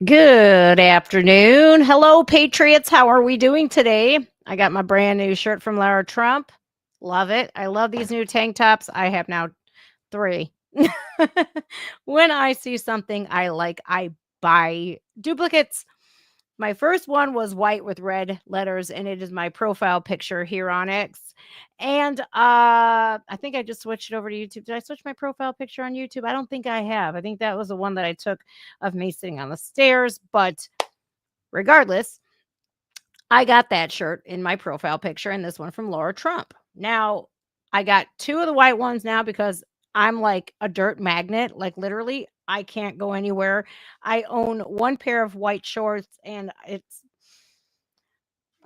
Good afternoon. Hello, Patriots. How are we doing today? I got my brand new shirt from Lara Trump. Love it. I love these new tank tops. I have now 3. When I see something I like, I buy duplicates. My first one was white with red letters, and it is my profile picture here on X. And I think I just switched it over to YouTube. Did I switch my profile picture on YouTube? I don't think I have. I think that was the one that I took of me sitting on the stairs. But regardless, I got that shirt in my profile picture and this one from Laura Trump. Now, I got 2 of the white ones now because I'm like a dirt magnet. Like literally, I can't go anywhere. I own 1 pair of white shorts and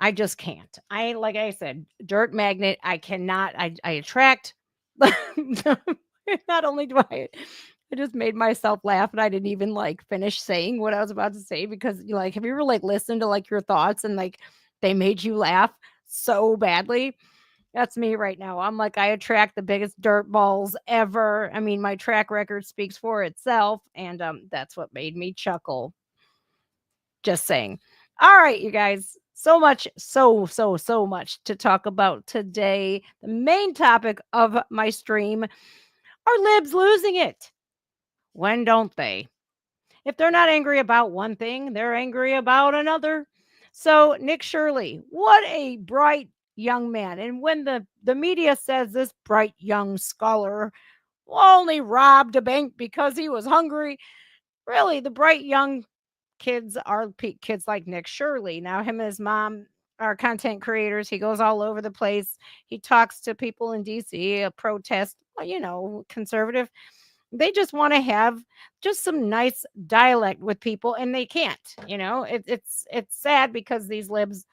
I just can't. Like I said, dirt magnet. I cannot. I attract. Not only do I just made myself laugh and I didn't even like finish saying what I was about to say because you like have you ever like listened to like your thoughts and like they made you laugh so badly? That's me right now. I'm like I attract the biggest dirt balls ever. I mean, my track record speaks for itself and that's what made me chuckle. Just saying. All right, you guys. So much, so much to talk about today. The main topic of my stream are libs losing it. When don't they? If they're not angry about one thing, they're angry about another. So, Nick Shirley, what a bright young man. And when the media says this bright young scholar only robbed a bank because he was hungry, really, the bright young kids are kids like Nick Shirley. Now, him and his mom are content creators. He goes all over the place. He talks to people in DC, a protest, conservative. They just want to have just some nice dialect with people, and they can't. It's sad because these libs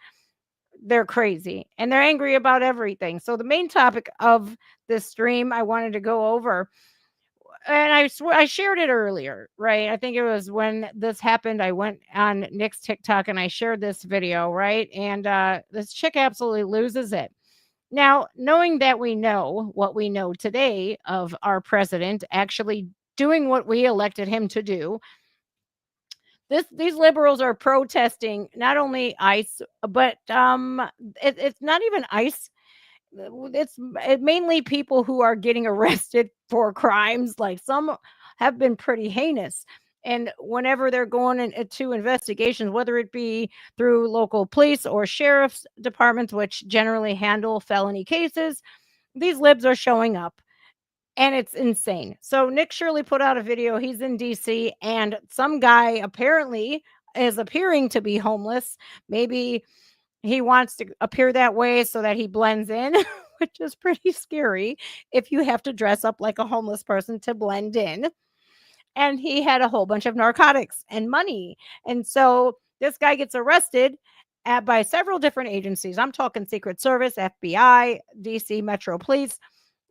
they're crazy and they're angry about everything. So the main topic of this stream I wanted to go over and I swear I shared it earlier, right? I think it was when this happened. I went on Nick's TikTok and I shared this video, right? And this chick absolutely loses it. Now, knowing that we know what we know today of our president actually doing what we elected him to do, these liberals are protesting not only ICE, but it's not even ICE. It's mainly people who are getting arrested for crimes. Like some have been pretty heinous. And whenever they're going into investigations, whether it be through local police or sheriff's departments, which generally handle felony cases, these libs are showing up and it's insane. So Nick Shirley put out a video. He's in DC and some guy apparently is appearing to be homeless. Maybe he wants to appear that way so that he blends in, which is pretty scary if you have to dress up like a homeless person to blend in. And he had a whole bunch of narcotics and money. And so this guy gets arrested by several different agencies. I'm talking Secret Service, FBI, DC Metro Police,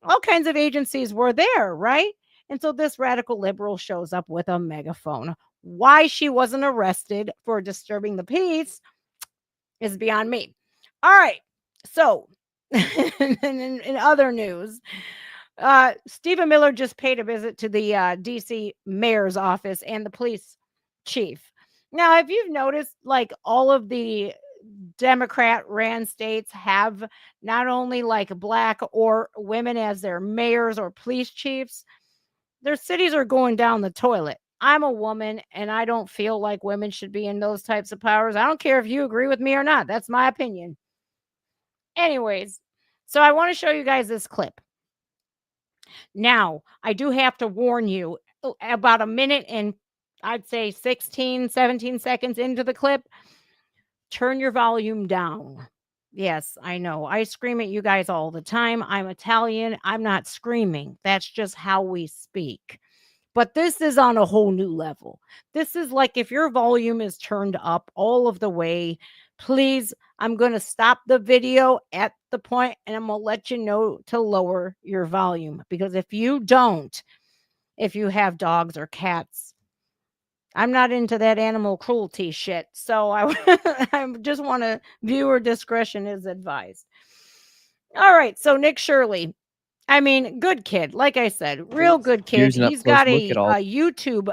all kinds of agencies were there, right? And so this radical liberal shows up with a megaphone. Why she wasn't arrested for disturbing the peace is beyond me. All right. So, in other news, Stephen Miller just paid a visit to the DC mayor's office and the police chief. Now, if you've noticed, like all of the Democrat ran states have not only like black or women as their mayors or police chiefs, their cities are going down the toilet. I'm a woman and I don't feel like women should be in those types of powers. I don't care if you agree with me or not. That's my opinion. Anyways, so I want to show you guys this clip. Now, I do have to warn you about a minute and I'd say 16, 17 seconds into the clip, turn your volume down. Yes, I know. I scream at you guys all the time. I'm Italian. I'm not screaming. That's just how we speak. But this is on a whole new level. This is like if your volume is turned up all of the way, please, I'm going to stop the video at the point and I'm going to let you know to lower your volume. Because if you don't, if you have dogs or cats, I'm not into that animal cruelty shit. So I just want to viewer discretion is advised. All right. So Nick Shirley, I mean, good kid. Like I said, real good kid. He's got a YouTube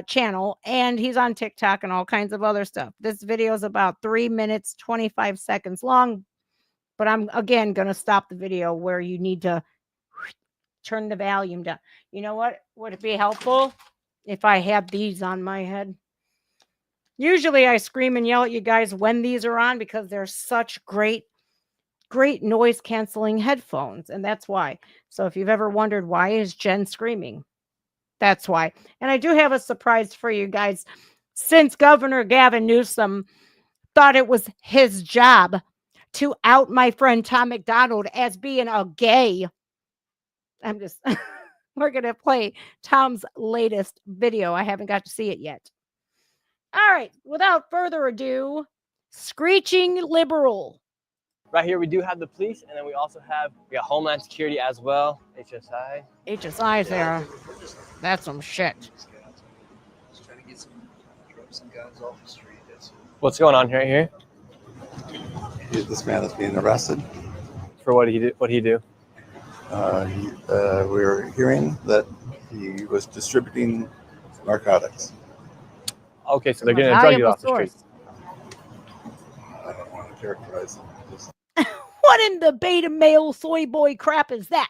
channel, and he's on TikTok and all kinds of other stuff. This video is about 3 minutes, 25 seconds long, but I'm, again, going to stop the video where you need to turn the volume down. You know what? Would it be helpful if I had these on my head? Usually I scream and yell at you guys when these are on because they're such great noise canceling headphones, and that's why. So if you've ever wondered why is Jen screaming, that's why. And I do have a surprise for you guys. Since Governor Gavin Newsom thought it was his job to out my friend Tom McDonald as being a gay, I'm just we're gonna play Tom's latest video. I haven't got to see it yet. All right, without further ado, screeching liberal. Right here, we do have the police, and then we also have Homeland Security as well. HSI. HSI's there. That's some shit. Just trying to get some drugs and guns off the street. What's going on right here? This man is being arrested. For what he do? What he do? We're hearing that he was distributing narcotics. Okay, so they're getting a drug deal off the street. I don't want to characterize him. What in the beta male soy boy crap is that?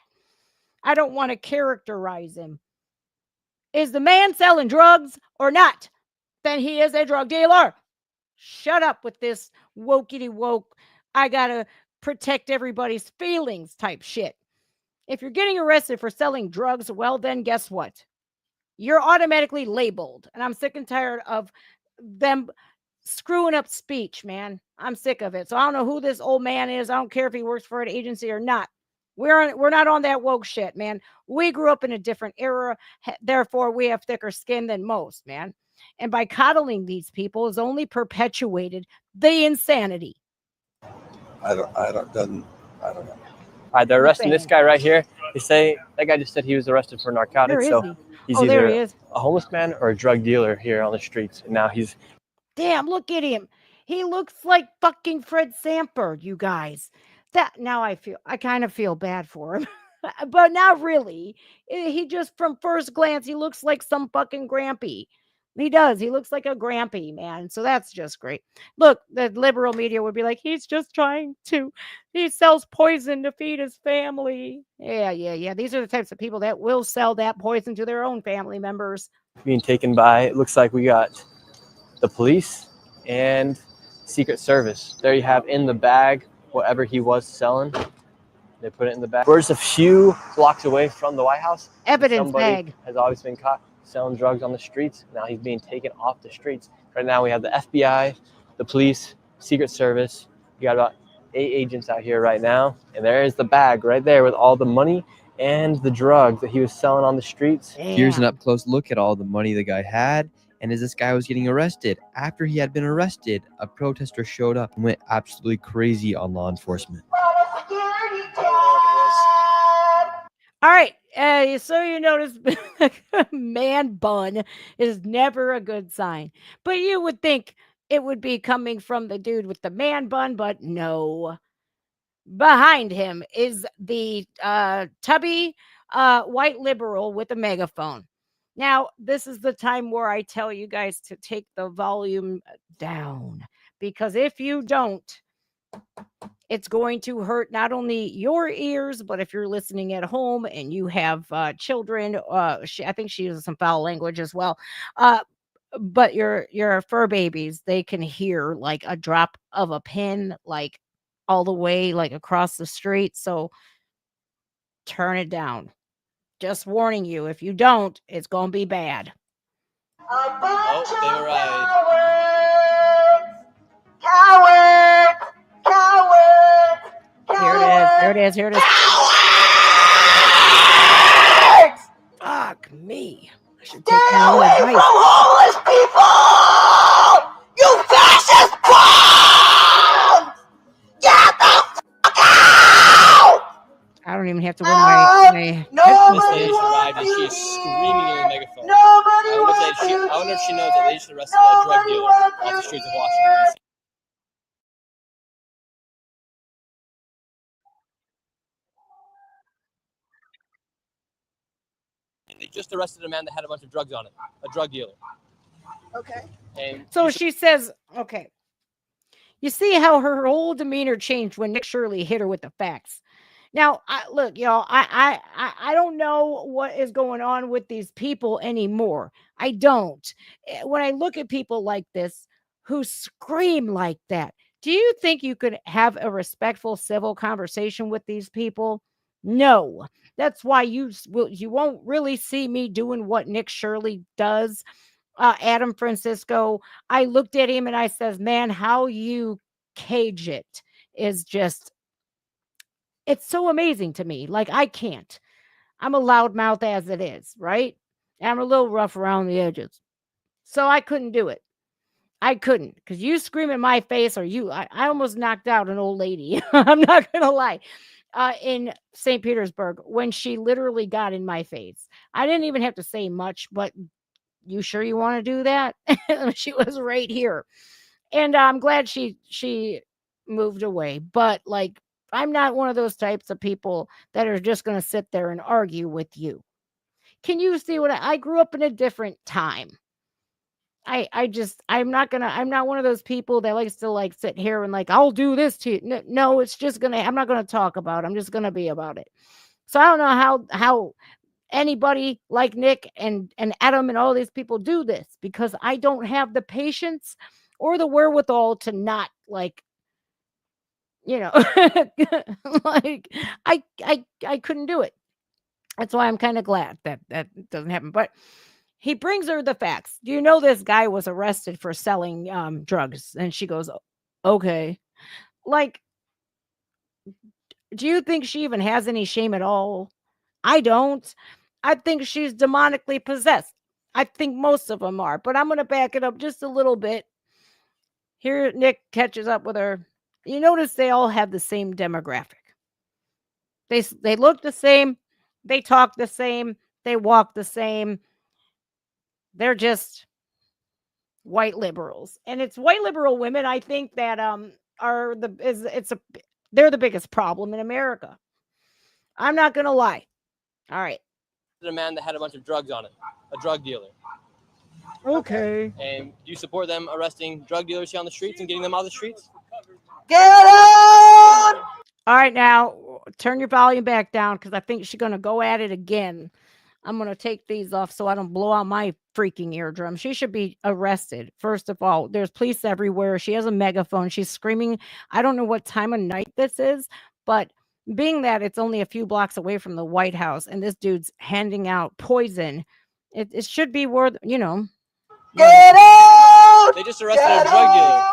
I don't want to characterize him. Is the man selling drugs or not? Then he is a drug dealer. Shut up with this wokey woke, I gotta protect everybody's feelings type shit. If you're getting arrested for selling drugs, well, then guess what? You're automatically labeled. And I'm sick and tired of them screwing up speech, man. I'm sick of it. So I don't know who this old man is. I don't care if he works for an agency or not. We're not on that woke shit, man. We grew up in a different era. Therefore, we have thicker skin than most, man. And by coddling these people has only perpetuated the insanity. I don't know. All right, they're arresting this guy right here. They say that guy just said he was arrested for narcotics. So he's either a homeless man or a drug dealer here on the streets. And now he's... Damn, look at him. He looks like fucking Fred Sanford, you guys. Now I kind of feel bad for him. But not really. He just, from first glance, he looks like some fucking grampy. He does. He looks like a grampy, man. So that's just great. Look, the liberal media would be like, he sells poison to feed his family. Yeah. These are the types of people that will sell that poison to their own family members. Being taken by, it looks like we got the police and Secret Service. There you have in the bag whatever he was selling. They put it in the bag. We're just a few blocks away from the White House. Evidence bag. Has always been caught selling drugs on the streets. Now he's being taken off the streets. Right now we have the FBI, the police, Secret Service. We got about 8 agents out here right now. And there is the bag right there with all the money and the drugs that he was selling on the streets. Damn. Here's an up-close look at all the money the guy had. And as this guy was getting arrested, after he had been arrested, a protester showed up and went absolutely crazy on law enforcement. All right. So you notice man bun is never a good sign. But you would think it would be coming from the dude with the man bun, but no. Behind him is the tubby white liberal with a megaphone. Now, this is the time where I tell you guys to take the volume down, because if you don't, it's going to hurt not only your ears, but if you're listening at home and you have children, I think she uses some foul language as well. But your fur babies, they can hear like a drop of a pin, like all the way like across the street. So turn it down. Just warning you, if you don't, it's going to be bad. Oh, they arrived. Here it is. Fuck me. I should take my own advice. From homeless people! You fascist clowns! Get the fuck out! I don't even have to wear my Nobody arrived and she is screaming in the megaphone. I wonder if she knows that they just arrested a drug dealer off the streets of Washington. They just arrested a man that had a bunch of drugs on it, a drug dealer. Okay. And So she says, okay. You see how her whole demeanor changed when Nick Shirley hit her with the facts. Now, look, y'all, I don't know what is going on with these people anymore. I don't. When I look at people like this who scream like that, do you think you could have a respectful civil conversation with these people? No. That's why you won't really see me doing what Nick Shirley does. Adam Francisco, I looked at him and I says, man, how you cage it is just, it's so amazing to me. Like, I can't. I'm a loudmouth as it is, right? And I'm a little rough around the edges. So I couldn't do it. I couldn't, because you scream in my face, or I almost knocked out an old lady. I'm not going to lie. In St. Petersburg, when she literally got in my face. I didn't even have to say much, but you sure you want to do that? She was right here. And I'm glad she moved away. But like, I'm not one of those types of people that are just going to sit there and argue with you. Can you see what I grew up in a different time? I'm not one of those people that likes to like sit here and like, I'll do this to you. No, it's just I'm not going to talk about it. I'm just going to be about it. So I don't know how anybody like Nick and Adam and all these people do this, because I don't have the patience or the wherewithal to not like, like I couldn't do it. That's why I'm kind of glad that doesn't happen. But he brings her the facts. Do you know this guy was arrested for selling drugs? And she goes, okay. Like, do you think she even has any shame at all? I don't. I think she's demonically possessed. I think most of them are, but I'm going to back it up just a little bit. Here, Nick catches up with her. You notice they all have the same demographic. They look the same. They talk the same. They walk the same. They're just white liberals. And it's white liberal women, I think, that they're the biggest problem in America. I'm not going to lie. All right. a man that had a bunch of drugs on it, a drug dealer. Okay. And do you support them arresting drug dealers here on the streets and getting them out of the streets? Get out! All right, now turn your volume back down, because I think she's going to go at it again. I'm going to take these off so I don't blow out my freaking eardrum. She should be arrested. First of all, there's police everywhere. She has a megaphone. She's screaming. I don't know what time of night this is, but being that it's only a few blocks away from the White House and this dude's handing out poison, it should be worth, Get out! They just arrested a drug dealer.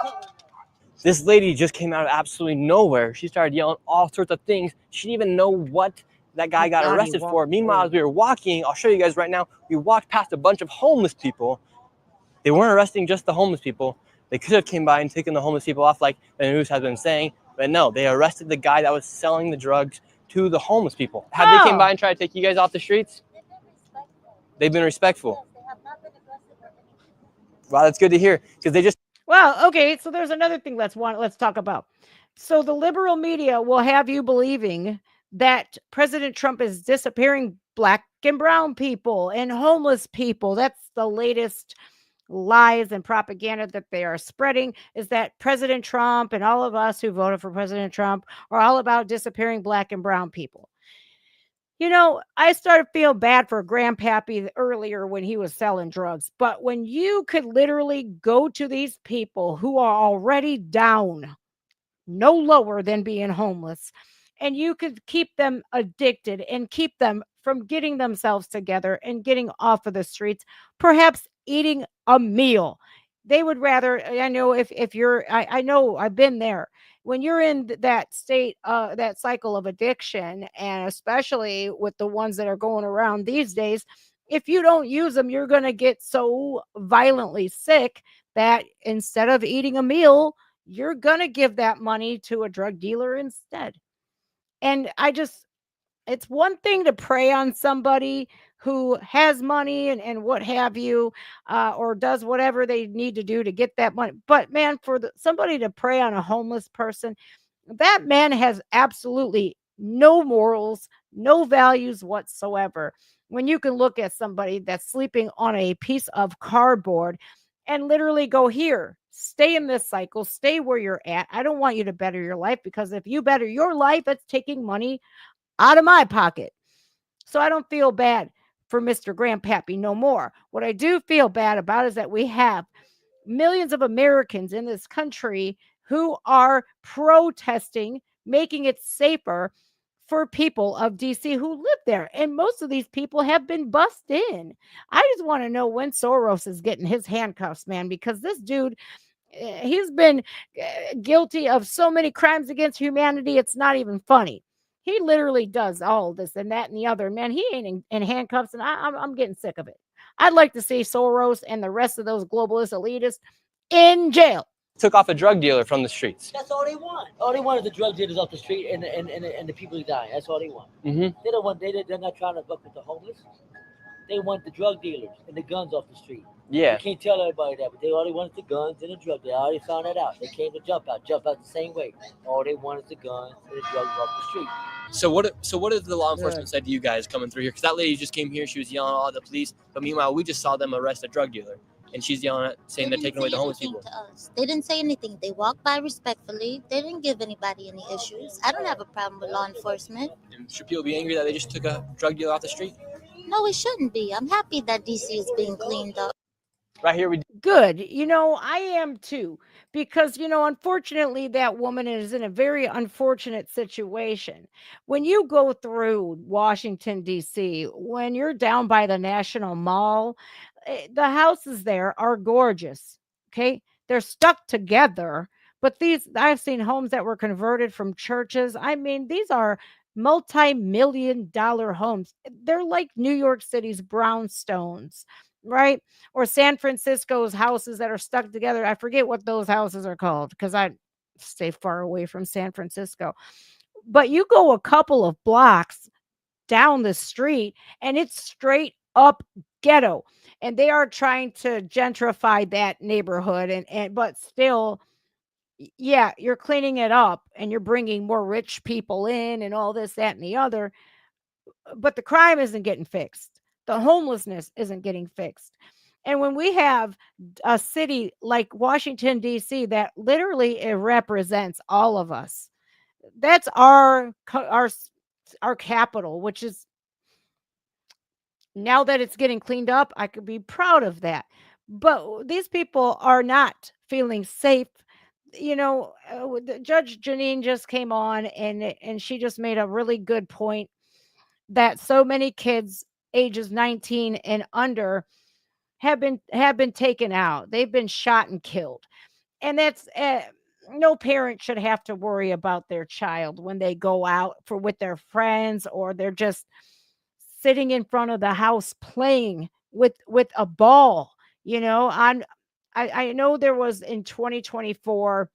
This lady just came out of absolutely nowhere. She started yelling all sorts of things. She didn't even know what that guy got arrested for. Meanwhile, as we were walking, I'll show you guys right now, we walked past a bunch of homeless people. They weren't arresting just the homeless people. They could have came by and taken the homeless people off like the news has been saying, but no, they arrested the guy that was selling the drugs to the homeless people. Have they came by and tried to take you guys off the streets? They've been respectful. Wow, that's good to hear, because they just... Well, okay, so there's another thing let's talk about. So the liberal media will have you believing that President Trump is disappearing black and brown people and homeless people. That's the latest lies and propaganda that they are spreading, is that President Trump and all of us who voted for President Trump are all about disappearing black and brown people. You know, I started feeling bad for Grandpappy earlier when he was selling drugs. But when you could literally go to these people who are already down, no lower than being homeless, and you could keep them addicted and keep them from getting themselves together and getting off of the streets, perhaps eating a meal. They would rather, I know if you're, I know I've been there. When you're in that state, that cycle of addiction, and especially with the ones that are going around these days, if you don't use them, you're going to get so violently sick that instead of eating a meal, you're going to give that money to a drug dealer instead. And it's one thing to prey on somebody who has money and what have you, or does whatever they need to do to get that money. But man, for somebody to prey on a homeless person, that man has absolutely no morals, no values whatsoever. when you can look at somebody that's sleeping on a piece of cardboard and literally go, here, stay in this cycle, stay where you're at. I don't want you to better your life, because if you better your life, it's taking money out of my pocket. So I don't feel bad for Mr. Grandpappy no more. What I do feel bad about is that we have millions of Americans in this country who are protesting, making it safer for people of DC who live there. And most of these people have been bussed in. I just want to know when Soros is getting his handcuffs, man, because this dude, he's been guilty of so many crimes against humanity. It's not even funny. He literally does all this and that and the other. Man, he ain't in handcuffs, and I'm getting sick of it. I'd like to see Soros and the rest of those globalist elitists in jail. Took off a drug dealer from the streets. That's all they want. All they want is the drug dealers off the street and the people who die. That's all they want. Mm-hmm. They don't want. They're not trying to fuck with the homeless. They want the drug dealers and the guns off the street. Yeah. You can't tell everybody that, but they already wanted the guns and the drugs. They already found that out. They came to jump out the same way. All they want is the guns and the drugs off the street. So what has the law enforcement said to you guys coming through here? Because that lady just came here, she was yelling at all the police, but meanwhile we just saw them arrest a drug dealer, and she's yelling at, saying they're taking away the homeless people. They didn't say anything. They walked by respectfully. They didn't give anybody any issues. I don't have a problem with law enforcement. And should people be angry that they just took a drug dealer off the street? No, it shouldn't be. I'm happy that DC is being cleaned up. Right here we Good. I am too, because, unfortunately, that woman is in a very unfortunate situation. When you go through Washington, D.C., when you're down by the National Mall, the houses there are gorgeous. Okay. They're stuck together, but I've seen homes that were converted from churches. I mean, these are multi-million-dollar homes. They're like New York City's brownstones, right? Or San Francisco's houses that are stuck together. I forget what those houses are called because I stay far away from San Francisco. But you go a couple of blocks down the street and it's straight up ghetto. And they are trying to gentrify that neighborhood but still, yeah, you're cleaning it up and you're bringing more rich people in and all this, that, and the other. But the crime isn't getting fixed. The homelessness isn't getting fixed. And when we have a city like Washington, D.C., that literally it represents all of us, that's our capital, which is, now that it's getting cleaned up, I could be proud of that. But these people are not feeling safe. Judge Janine just came on and she just made a really good point that so many kids ages 19 and under have been taken out. They've been shot and killed. And that's no parent should have to worry about their child when they go out with their friends, or they're just sitting in front of the house playing with a ball. I know there was in 2024,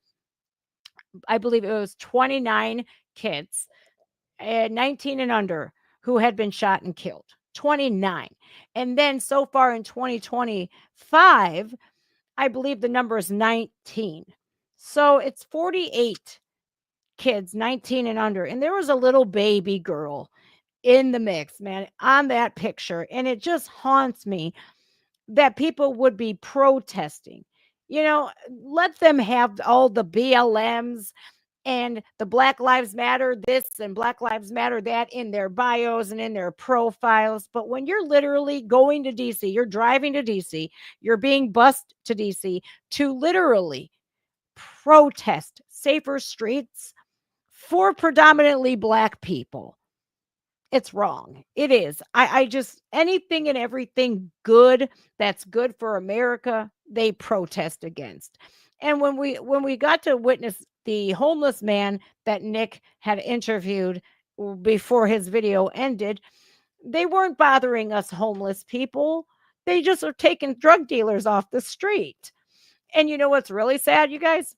I believe it was 29 kids, 19 and under, who had been shot and killed. 29. And then so far in 2025, I believe the number is 19. So it's 48 kids, 19 and under. And there was a little baby girl in the mix, man, on that picture. And it just haunts me that people would be protesting. Let them have all the BLMs and the Black Lives Matter this and Black Lives Matter that in their bios and in their profiles. But when you're literally going to DC, you're driving to DC, you're being bused to DC to literally protest safer streets for predominantly Black people, it's wrong. It is. I just, anything and everything good that's good for America, they protest against. And when we got to witness the homeless man that Nick had interviewed before his video ended, they weren't bothering us homeless people. They just are taking drug dealers off the street. And you know what's really sad, you guys?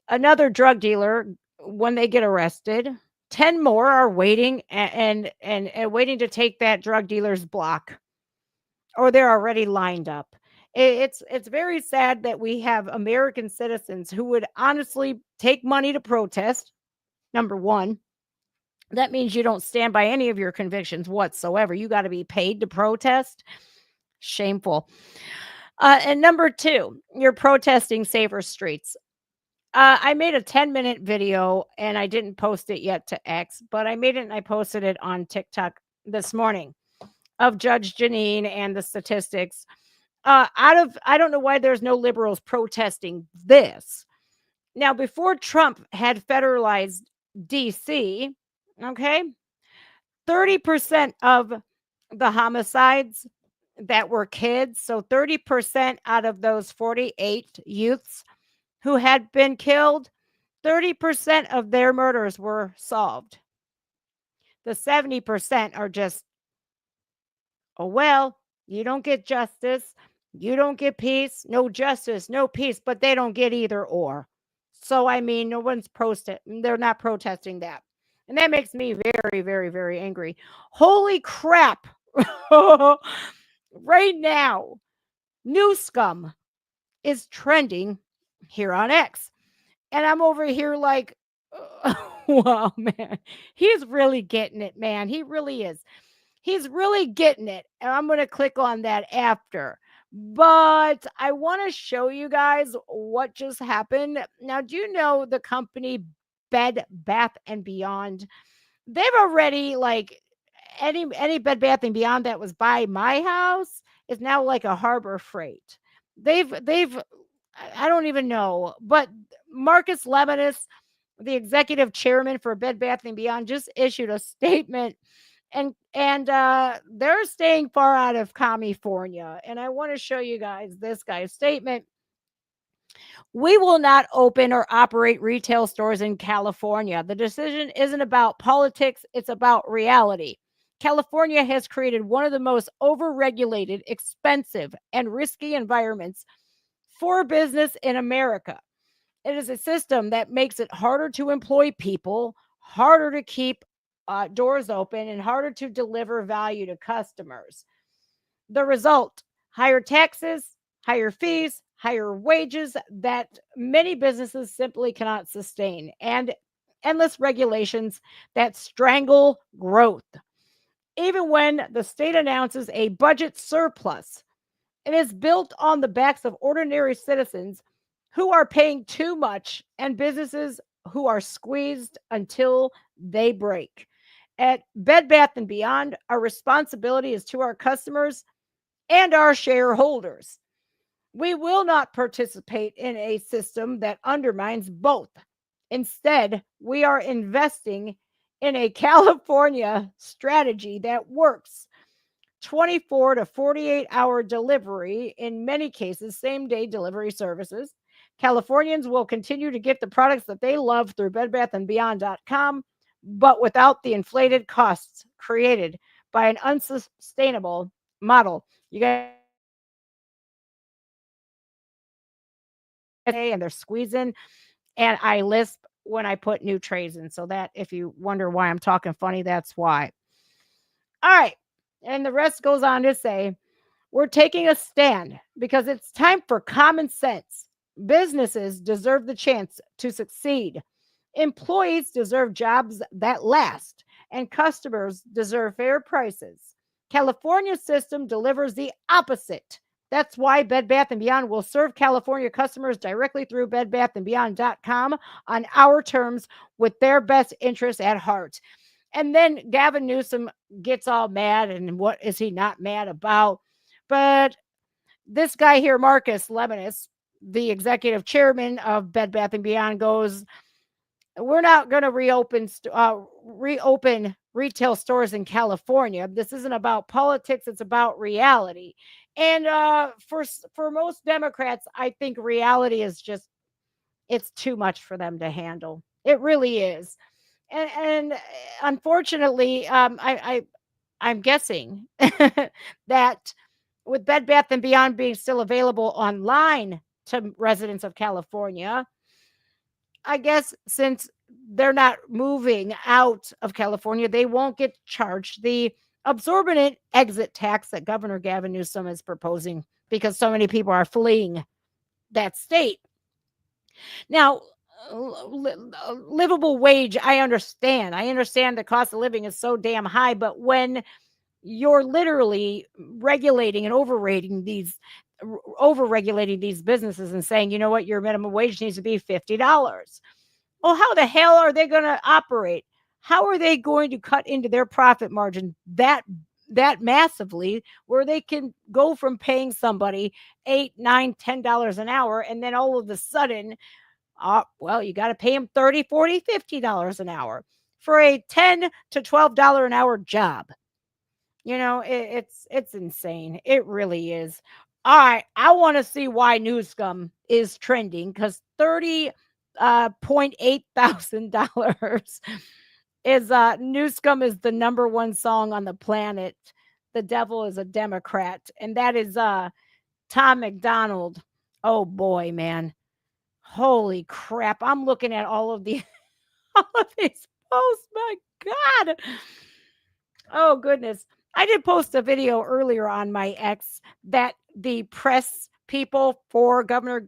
Another drug dealer, when they get arrested, 10 more are waiting and waiting to take that drug dealer's block, or they're already lined up. It's very sad that we have American citizens who would honestly take money to protest, number one, That means you don't stand by any of your convictions whatsoever. You got to be paid to protest. Shameful. And number 2, you're protesting safer streets. I made a 10-minute video and I didn't post it yet to X, but I made it and I posted it on TikTok this morning of Judge Janine and the statistics. I don't know why there's no liberals protesting this. Now, before Trump had federalized DC, okay, 30% of the homicides that were kids, so 30% out of those 48 youths who had been killed, 30% of their murders were solved. The 70% are just, oh, well, you don't get justice, you don't get peace, no justice, no peace, but they don't get either or. So, I mean, no one's they're not protesting that. And that makes me very, very, very angry. Holy crap. Right now, New Scum is trending here on X. And I'm over here like, wow, man, he's really getting it, man. He really is. He's really getting it. And I'm going to click on that after. But I want to show you guys what just happened. Now, do you know the company Bed Bath and Beyond? They've already, like, any Bed Bath and Beyond that was by my house is now like a Harbor Freight. They've I don't even know, but Marcus Lemonis, the executive chairman for Bed Bath and Beyond, just issued a statement, and they're staying far out of California. And I want to show you guys this guy's statement. We will not open or operate retail stores in California. The decision isn't about politics, it's about reality. California has created one of the most overregulated, expensive, and risky environments for business in America. It is a system that makes it harder to employ people, harder to keep doors open, and harder to deliver value to customers. The result, higher taxes, higher fees, higher wages that many businesses simply cannot sustain, and endless regulations that strangle growth. Even when the state announces a budget surplus, it is built on the backs of ordinary citizens who are paying too much and businesses who are squeezed until they break. At Bed Bath & Beyond, our responsibility is to our customers and our shareholders. We will not participate in a system that undermines both. Instead, we are investing in a California strategy that works. 24 to 48-hour delivery, in many cases, same-day delivery services. Californians will continue to get the products that they love through bedbathandbeyond.com, but without the inflated costs created by an unsustainable model. You guys, and they're squeezing, and I lisp when I put new trays in. So that, if you wonder why I'm talking funny, that's why. All right. And the rest goes on to say, we're taking a stand because it's time for common sense. Businesses deserve the chance to succeed. Employees deserve jobs that last, and customers deserve fair prices. California's system delivers the opposite. That's why Bed Bath & Beyond will serve California customers directly through bedbathandbeyond.com on our terms with their best interests at heart. And then Gavin Newsom gets all mad, and what is he not mad about? But this guy here, Marcus Lemonis, the executive chairman of Bed Bath & Beyond, goes, we're not going to reopen retail stores in California. This isn't about politics. It's about reality. And for most Democrats, I think reality is just, it's too much for them to handle. It really is. And unfortunately, I'm guessing that with Bed Bath & Beyond being still available online to residents of California, I guess since they're not moving out of California, they won't get charged the absorbent exit tax that Governor Gavin Newsom is proposing because so many people are fleeing that state. Now, livable wage. I understand the cost of living is so damn high, but when you're literally regulating and overregulating these businesses and saying, you know what, your minimum wage needs to be $50. Well, how the hell are they going to operate? How are they going to cut into their profit margin that massively, where they can go from paying somebody $8, $9, $10 an hour, and then all of a sudden, well, you got to pay them $30, $40, $50 an hour for a $10 to $12 an hour job. You know, it's insane. It really is. All right, I want to see why Newscum is trending, because $30.8 thousand is Newscum is the number one song on the planet. The Devil is a Democrat, and that is Tom McDonald. Oh boy, man. Holy crap. I'm looking at all of these posts. My God. Oh goodness. I did post a video earlier on my X that the press people for Governor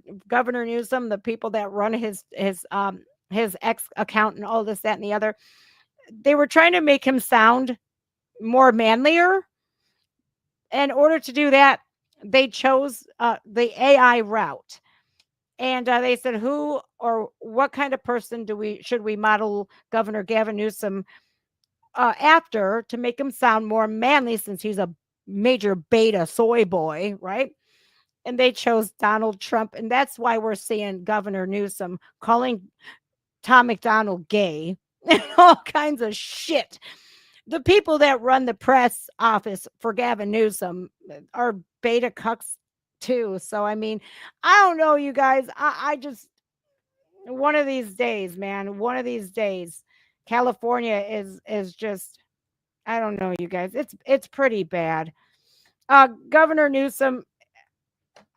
Newsom, the people that run his X account and all this, that, and the other, they were trying to make him sound more manlier. In order to do that, they chose the AI route. And they said, who or what kind of person should we model Governor Gavin Newsom after to make him sound more manly, since he's a major beta soy boy, right? And they chose Donald Trump. And that's why we're seeing Governor Newsom calling Tom McDonald gay and all kinds of shit. The people that run the press office for Gavin Newsom are beta cucks too. So, I mean, I don't know, you guys. I just, one of these days, man, one of these days, California is just, I don't know, you guys. It's pretty bad. Governor Newsom,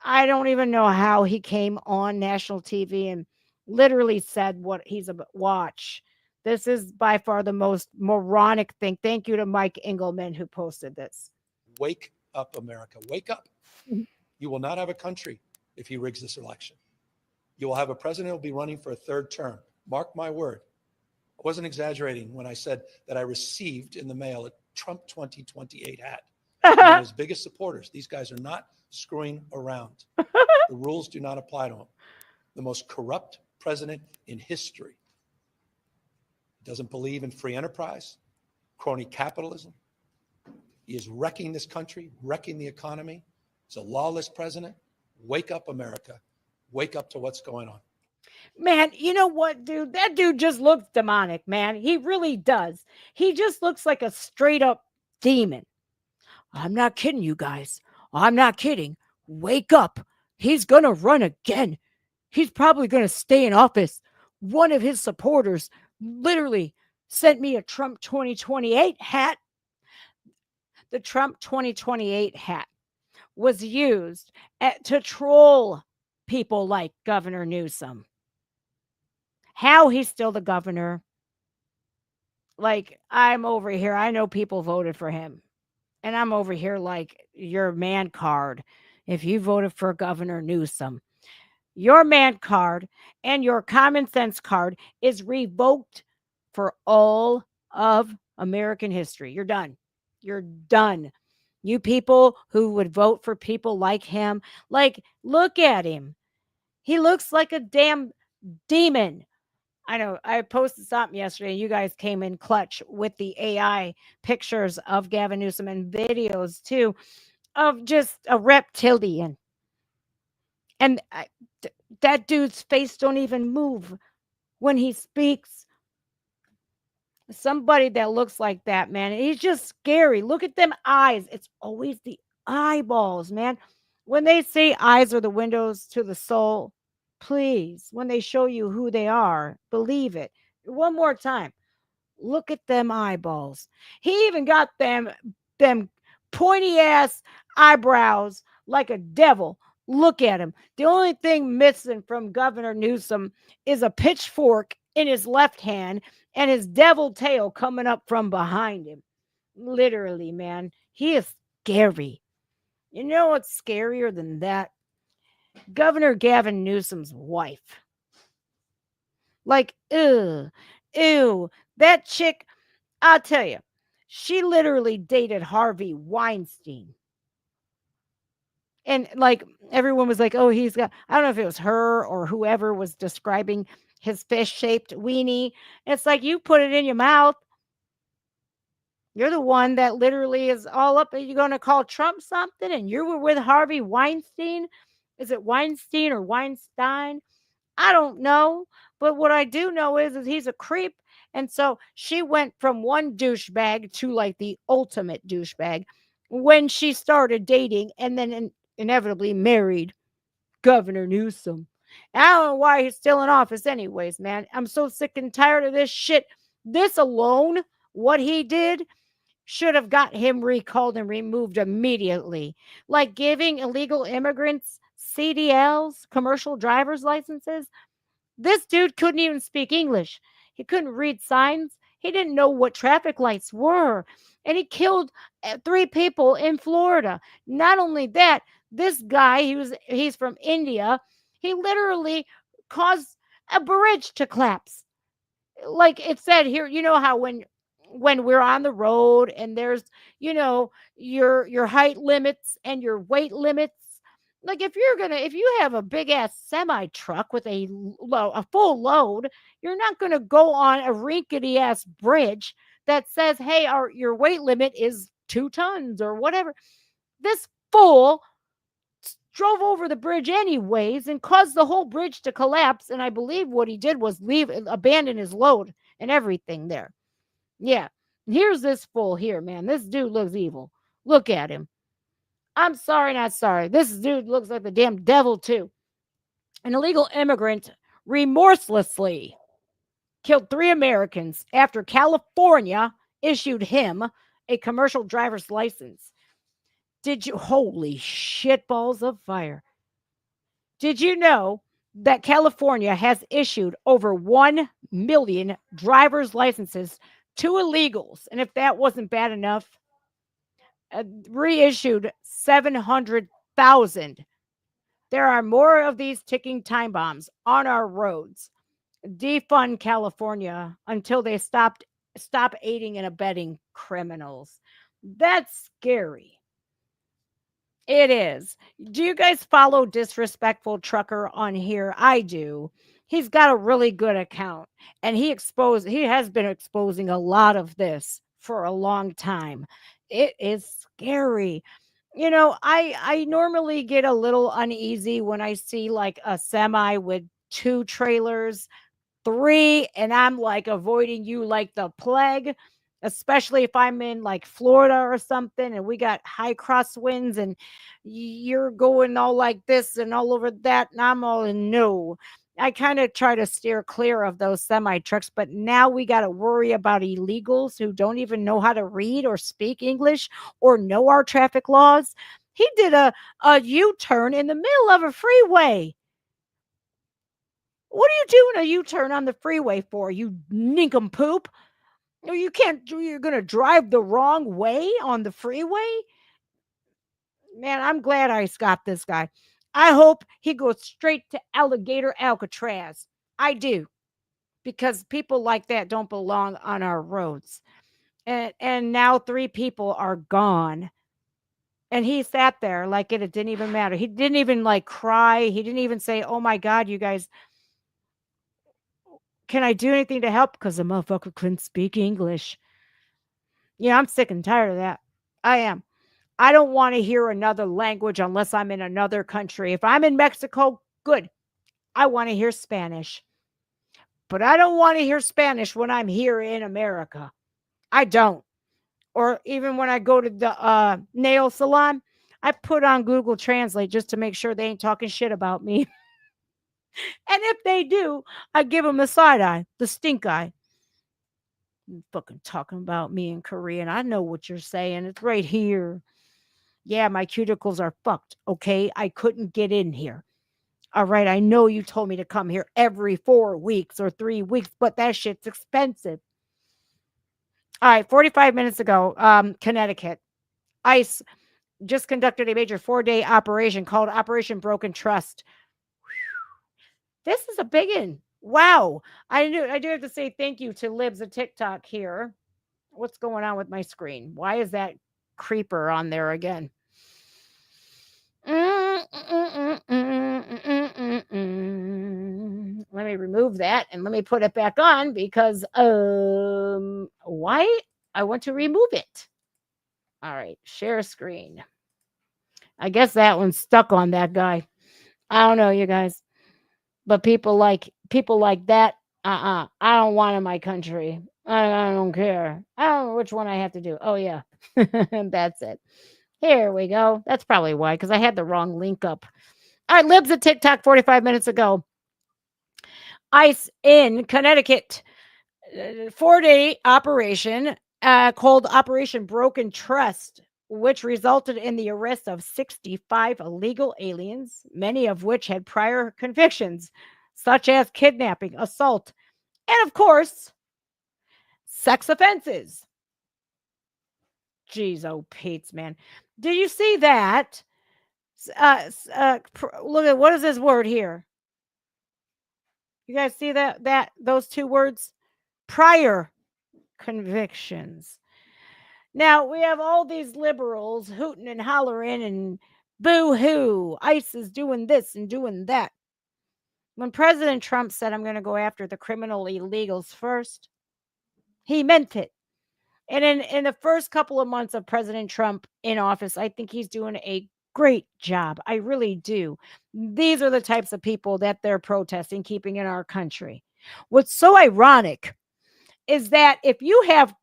I don't even know how he came on national TV and literally said what he's about. Watch. This is by far the most moronic thing. Thank you to Mike Engelman who posted this. Wake up, America. Wake up. You will not have a country if he rigs this election. You will have a president who will be running for a third term. Mark my word. I wasn't exaggerating when I said that I received in the mail a Trump 2028 hat. One of his biggest supporters. These guys are not screwing around. The rules do not apply to him. The most corrupt president in history. Doesn't believe in free enterprise, crony capitalism. He is wrecking this country, wrecking the economy. He's a lawless president. Wake up, America. Wake up to what's going on. Man, you know what, dude? That dude just looks demonic, man. He really does. He just looks like a straight up demon. I'm not kidding, you guys. I'm not kidding. Wake up. He's going to run again. He's probably going to stay in office. One of his supporters literally sent me a Trump 2028 hat. The Trump 2028 hat was used to troll people like Governor Newsom. How he's still the governor. Like, I'm over here. I know people voted for him. And I'm over here like your man card. If you voted for Governor Newsom, your man card and your common sense card is revoked for all of American history. You're done. You're done. You people who would vote for people like him, like, look at him. He looks like a damn demon. I know I posted something yesterday. You guys came in clutch with the AI pictures of Gavin Newsom and videos too of just a reptilian. And that dude's face don't even move when he speaks. Somebody that looks like that, man, he's just scary. Look at them eyes. It's always the eyeballs, man. When they say eyes are the windows to the soul, please, when they show you who they are, believe it. One more time. Look at them eyeballs. He even got them pointy ass eyebrows like a devil. Look at him. The only thing missing from Governor Newsom is a pitchfork in his left hand and his devil tail coming up from behind him. Literally, man. He is scary. You know what's scarier than that? Governor Gavin Newsom's wife. Like, ew, ew. That chick, I'll tell you, she literally dated Harvey Weinstein. And like everyone was like, oh, he's got, I don't know if it was her or whoever was describing his fish shaped weenie. It's like, you put it in your mouth. You're the one that literally is all up. Are you going to call Trump something? And you were with Harvey Weinstein? Is it Weinstein or Weinstein? I don't know. But what I do know is he's a creep. And so she went from one douchebag to like the ultimate douchebag when she started dating and then inevitably married Governor Newsom. And I don't know why he's still in office, anyways, man. I'm so sick and tired of this shit. This alone, what he did, should have got him recalled and removed immediately. Like giving illegal immigrants CDLs, commercial driver's licenses. This dude couldn't even speak English. He couldn't read signs. He didn't know what traffic lights were. And he killed 3 people in Florida. Not only that, this guy, he's from India. He literally caused a bridge to collapse. Like it said here, you know how when we're on the road and there's, your height limits and your weight limits. Like if you have a big ass semi truck with a full load, you're not gonna go on a rickety ass bridge that says, hey, your weight limit is 2 tons or whatever. This fool drove over the bridge anyways and caused the whole bridge to collapse. And I believe what he did was abandon his load and everything there. Yeah. Here's this fool here, man. This dude looks evil. Look at him. I'm sorry, not sorry. This dude looks like the damn devil, too. An illegal immigrant remorselessly killed 3 Americans after California issued him a commercial driver's license. Holy shit balls of fire. Did you know that California has issued over 1 million driver's licenses to illegals? And if that wasn't bad enough, reissued 700,000. There are more of these ticking time bombs on our roads. Defund California until they stop aiding and abetting criminals. That's scary. It is. Do you guys follow Disrespectful Trucker on here? I do. He's got a really good account and he has been exposing a lot of this for a long time. It is scary. I normally get a little uneasy when I see like a semi with 2 trailers, 3, and I'm like avoiding you like the plague, especially if I'm in like Florida or something and we got high crosswinds and you're going all like this and all over that. And I'm all in no. I kind of try to steer clear of those semi trucks, but now we got to worry about illegals who don't even know how to read or speak English or know our traffic laws. He did a U-turn in the middle of a freeway. What are you doing a U-turn on the freeway for, you nincompoop? No, you can't. You're going to drive the wrong way on the freeway? Man, I'm glad I got this guy. I hope he goes straight to Alligator Alcatraz. I do. Because people like that don't belong on our roads. And now 3 people are gone. And he sat there like it didn't even matter. He didn't even like cry. He didn't even say, oh my God, you guys, can I do anything to help? Because the motherfucker couldn't speak English. Yeah, I'm sick and tired of that. I am. I don't want to hear another language unless I'm in another country. If I'm in Mexico, good. I want to hear Spanish. But I don't want to hear Spanish when I'm here in America. I don't. Or even when I go to the nail salon, I put on Google Translate just to make sure they ain't talking shit about me. And if they do, I give them the side eye, the stink eye. You're fucking talking about me in Korean. I know what you're saying. It's right here. Yeah, my cuticles are fucked. Okay, I couldn't get in here. All right, I know you told me to come here every 4 weeks or 3 weeks, but that shit's expensive. All right, 45 minutes ago, Connecticut. ICE just conducted a major 4-day operation called Operation Broken Trust. This is a big one. Wow. I do have to say thank you to Libs of TikTok here. What's going on with my screen? Why is that creeper on there again? Let me remove that and let me put it back on because why I want to remove it. All right, share screen. I guess that one's stuck on that guy. I don't know, you guys. But people like that, I don't want in my country. I don't care. I don't know which one I have to do. Oh yeah. That's it. Here we go. That's probably why, because I had the wrong link up. All right, Libs at TikTok 45 minutes ago. ICE in Connecticut, 4-day operation called Operation Broken Trust, which resulted in the arrest of 65 illegal aliens, many of which had prior convictions, such as kidnapping, assault, and of course, sex offenses. Jeez, oh, Pete's, man. Did you see that? Look at, what is this word here? You guys see that those two words? Prior convictions. Now we have all these liberals hooting and hollering and boo-hoo. ICE is doing this and doing that. When President Trump said, I'm going to go after the criminal illegals first, he meant it. And in the first couple of months of President Trump in office, I think he's doing a great job. I really do. These are the types of people that they're protesting, keeping in our country. What's so ironic is that if you have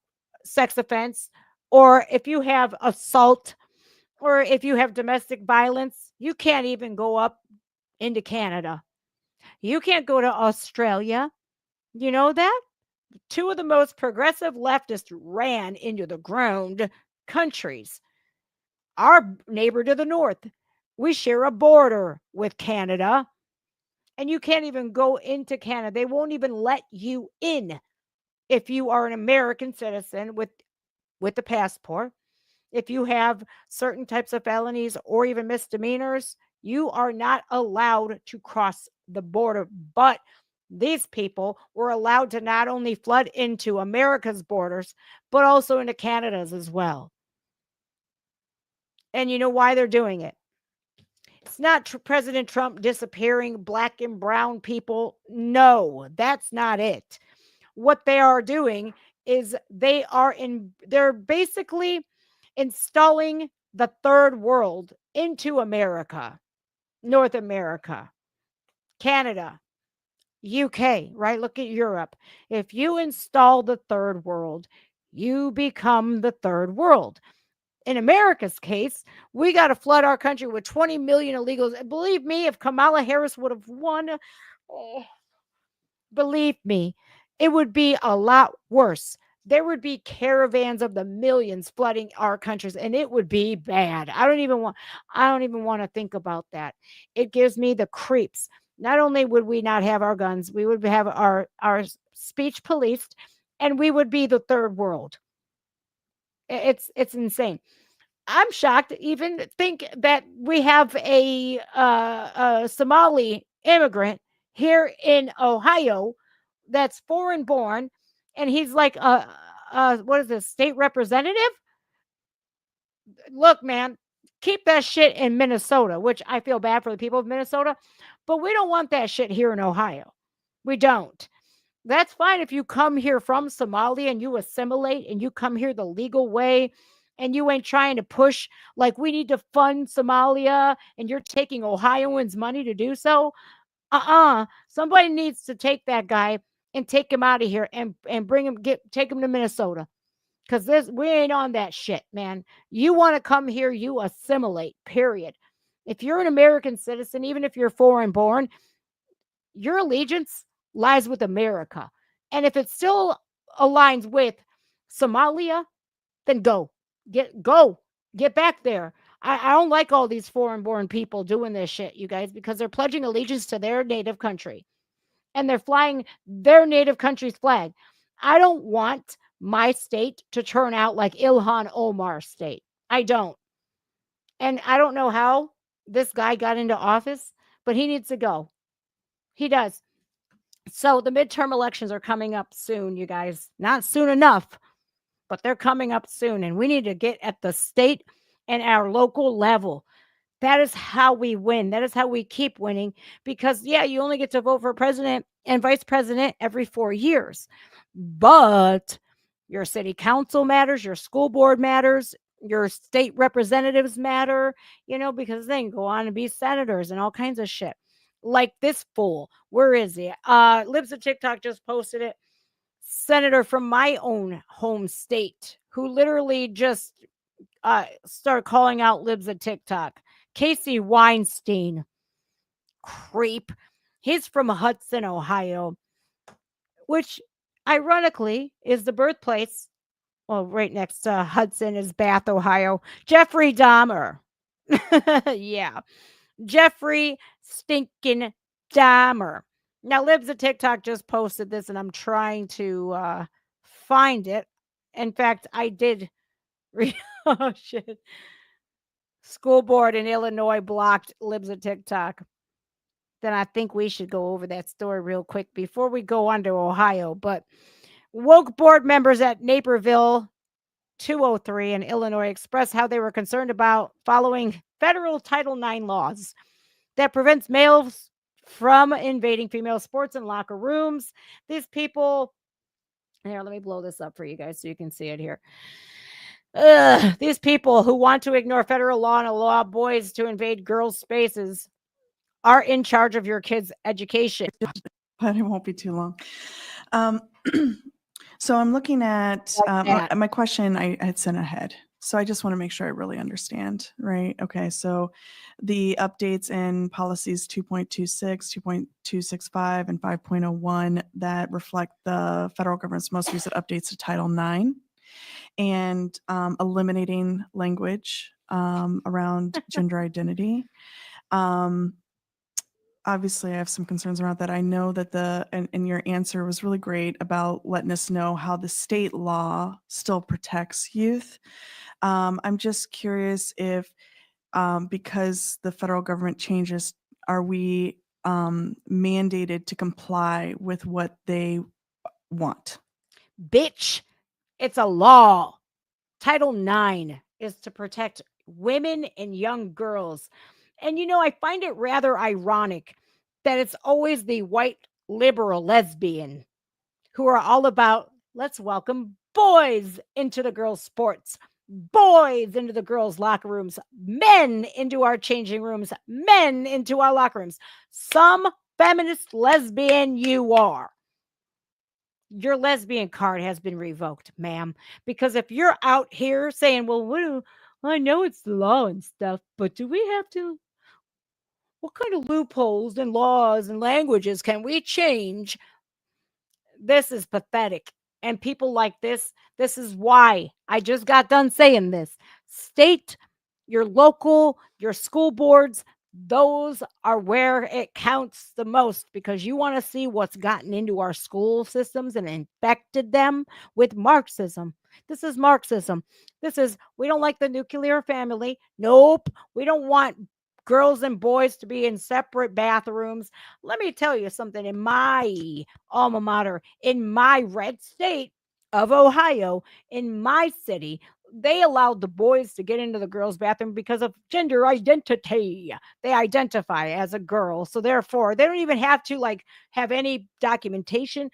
sex offense, or if you have assault, or if you have domestic violence, you can't even go up into Canada. You can't go to Australia. You know that? Two of the most progressive leftists ran into the ground countries. Our neighbor to the north, we share a border with Canada, and you can't even go into Canada. They won't even let you in if you are an American citizen with the passport. If you have certain types of felonies or even misdemeanors, you are not allowed to cross the border. But these people were allowed to not only flood into America's borders, but also into Canada's as well. And you know why they're doing it? It's not President Trump disappearing black and brown people. No, that's not it. What they are doing is they're basically installing the third world into America, North America, Canada, UK, right? Look at Europe. If you install the third world, you become the third world. In America's case, we got to flood our country with 20 million illegals. And believe me, if Kamala Harris would have won, believe me, it would be a lot worse. There would be caravans of the millions flooding our countries, and it would be bad. I don't even want to think about that. It gives me the creeps. Not only would we not have our guns, we would have our speech policed, and we would be the third world. It's insane. I'm shocked to even think that we have a Somali immigrant here in Ohio that's foreign born, and he's like what is this, state representative? Look, man, keep that shit in Minnesota, which I feel bad for the people of Minnesota, but we don't want that shit here in Ohio. We don't. That's fine if you come here from Somalia and you assimilate and you come here the legal way and you ain't trying to push like we need to fund Somalia and you're taking Ohioans' money to do so. Somebody needs to take that guy and take him out of here and bring him, take him to Minnesota. Because we ain't on that shit, man. You want to come here, you assimilate, period. If you're an American citizen, even if you're foreign born, your allegiance lies with America. And if it still aligns with Somalia, then get back there. I don't like all these foreign born people doing this shit, you guys, because they're pledging allegiance to their native country and they're flying their native country's flag. I don't want my state to turn out like Ilhan Omar's state. I don't. And I don't know how this guy got into office, but he needs to go. He does. So the midterm elections are coming up soon, you guys. Not soon enough, but they're coming up soon. And we need to get at the state and our local level. That is how we win. That is how we keep winning. Because, yeah, you only get to vote for president and vice president every 4 years. But your city council matters, your school board matters, your state representatives matter, because they can go on and be senators and all kinds of shit. Like this fool. Where is he? Libs of TikTok just posted it. Senator from my own home state who literally just started calling out libs of TikTok. Casey Weinstein. Creep. He's from Hudson, Ohio, which ironically is the birthplace. Well, right next to Hudson is Bath, Ohio. Jeffrey Dahmer. Yeah. Jeffrey stinking Dahmer. Now, Libs of TikTok just posted this, and I'm trying to find it. In fact, I did. Oh, shit. School board in Illinois blocked Libs of TikTok. Then I think we should go over that story real quick before we go on to Ohio. But woke board members at Naperville 203 in Illinois expressed how they were concerned about following federal Title IX laws that prevents males from invading female sports and locker rooms. These people, here, let me blow this up for you guys so you can see it here. These people who want to ignore federal law and allow boys to invade girls' spaces are in charge of your kids' education. But it won't be too long. So I'm looking at my question I had sent ahead. So I just want to make sure I really understand, right? Okay, so the updates in policies 2.26, 2.265, and 5.01 that reflect the federal government's most recent updates to Title IX and eliminating language around gender identity. Obviously, I have some concerns around that. I know that and your answer was really great about letting us know how the state law still protects youth. I'm just curious if, because the federal government changes, are we mandated to comply with what they want? Bitch, it's a law. Title IX is to protect women and young girls. And, I find it rather ironic that it's always the white liberal lesbian who are all about, let's welcome boys into the girls' sports, boys into the girls' locker rooms, men into our changing rooms, men into our locker rooms. Some feminist lesbian you are. Your lesbian card has been revoked, ma'am. Because if you're out here saying, well, I know it's the law and stuff, but do we have to? What kind of loopholes and laws and languages can we change? This is pathetic. And people like this is why I just got done saying this. State, your local, your school boards, those are where it counts the most because you want to see what's gotten into our school systems and infected them with Marxism. This is Marxism. We don't like the nuclear family. Nope. We don't want girls and boys to be in separate bathrooms. Let me tell you something. In my alma mater, in my red state of Ohio, in my city, they allowed the boys to get into the girls' bathroom because of gender identity. They identify as a girl. So therefore, they don't even have to have any documentation,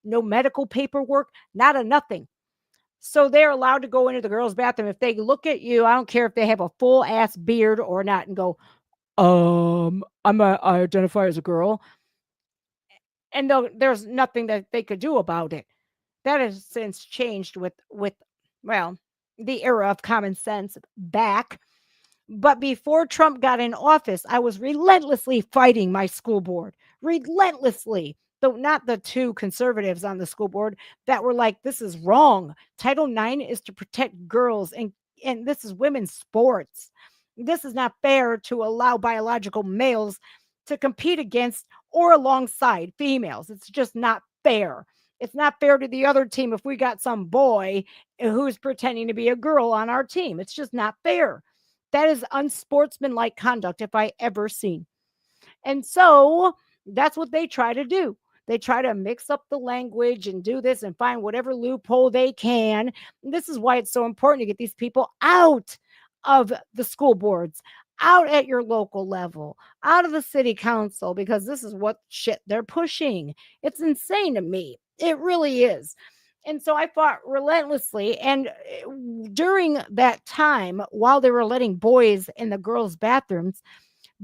no medical paperwork, not a nothing. So they're allowed to go into the girls' bathroom. If they look at you, I don't care if they have a full ass beard or not, and go, I identify as a girl. And there's nothing that they could do about it. That has since changed with the era of common sense back. But before Trump got in office, I was relentlessly fighting my school board. Relentlessly. Though not the two conservatives on the school board that were like, this is wrong. Title IX is to protect girls and this is women's sports. This is not fair to allow biological males to compete against or alongside females. It's just not fair. It's not fair to the other team if we got some boy who's pretending to be a girl on our team. It's just not fair. That is unsportsmanlike conduct if I ever seen. And so that's what they try to do. They try to mix up the language and do this and find whatever loophole they can. And this is why it's so important to get these people out of the school boards, out at your local level, out of the city council, because this is what shit they're pushing. It's insane to me. It really is. And so I fought relentlessly. And during that time, while they were letting boys in the girls' bathrooms,